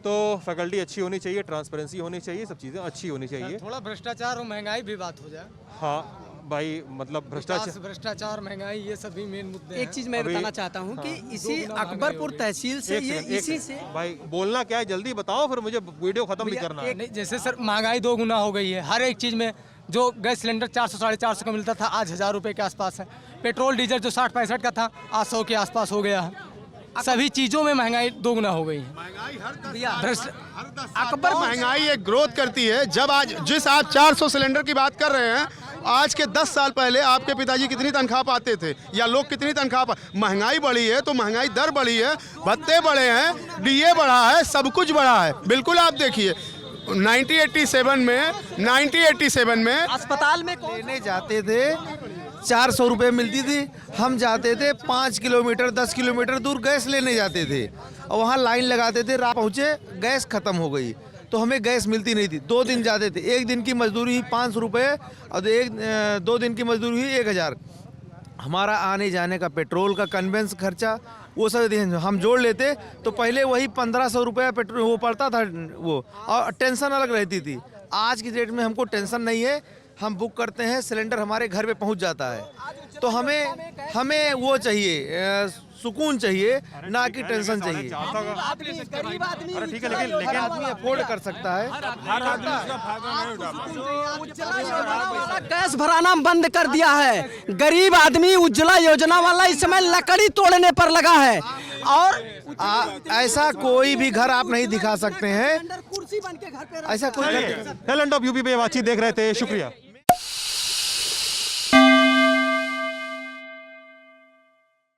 तो फैकल्टी अच्छी होनी चाहिए, ट्रांसपेरेंसी होनी चाहिए, सब चीज़ें अच्छी होनी चाहिए। थोड़ा भ्रष्टाचार और महंगाई भी बात हो जाए। हाँ भाई, मतलब भ्रष्टाचार महंगाई ये सभी मेन मुद्दे हैं। एक चीज़ मैं बताना चाहता हूँ कि इसी अकबरपुर तहसील से ये इसी से भाई बोलना क्या है, जल्दी बताओ, फिर मुझे वीडियो खत्म भी करना है। नहीं, जैसे सर महंगाई 2 गुना हो गई है हर एक चीज़ में। जो गैस सिलेंडर 400 साढ़े 400 का मिलता था, आज 1000 रुपये के आसपास है। पेट्रोल डीजल जो 60-65 का था, आज 100 के आसपास हो गया है। सभी चीज़ों में महंगाई 2 गुना हो गई है। अकबर महंगाई एक ग्रोथ करती है। जब आज जिस आप 400 सिलेंडर की बात कर रहे हैं, आज के 10 साल पहले आपके पिताजी कितनी तनख्वाह पाते थे, या लोग कितनी तनख्वाह महंगाई बढ़ी है तो महंगाई दर बढ़ी है, भत्ते बढ़े हैं, DA बढ़ा है, सब कुछ बढ़ा है। बिल्कुल आप देखिए 1987 में अस्पताल में लेने जाते थे 400 रुपये मिलती थी। हम जाते थे 5 किलोमीटर 10 किलोमीटर दूर गैस लेने जाते थे और वहाँ लाइन लगाते थे, रात पहुँचे गैस ख़त्म हो गई तो हमें गैस मिलती नहीं थी। 2 दिन जाते थे, 1 दिन की मजदूरी हुई 500 रुपये और 2 दिन की मजदूरी हुई 1000। हमारा आने जाने का पेट्रोल का कन्वेंस खर्चा वो सब हम जोड़ लेते तो पहले वही 1500 रुपया पेट्रोल वो पड़ता था वो, और टेंशन अलग रहती थी। आज की डेट में हमको टेंशन नहीं है, हम बुक करते हैं, सिलेंडर हमारे घर पे पहुंच जाता है। तो हमें वो चाहिए, सुकून चाहिए, ना कि टेंशन चाहिए। अरे ठीक है, लेकिन आदमी अफोर्ड कर सकता है। गैस भराना बंद कर दिया है। गरीब आदमी उज्ज्वला योजना वाला इस समय लकड़ी तोड़ने पर लगा है। और ऐसा कोई भी घर आप नहीं दिखा सकते हैं, कुर्सी बन के घर पे ऐसा कोई टैलेंट ऑफ यूपी पे बातचीत देख रहे थे, शुक्रिया।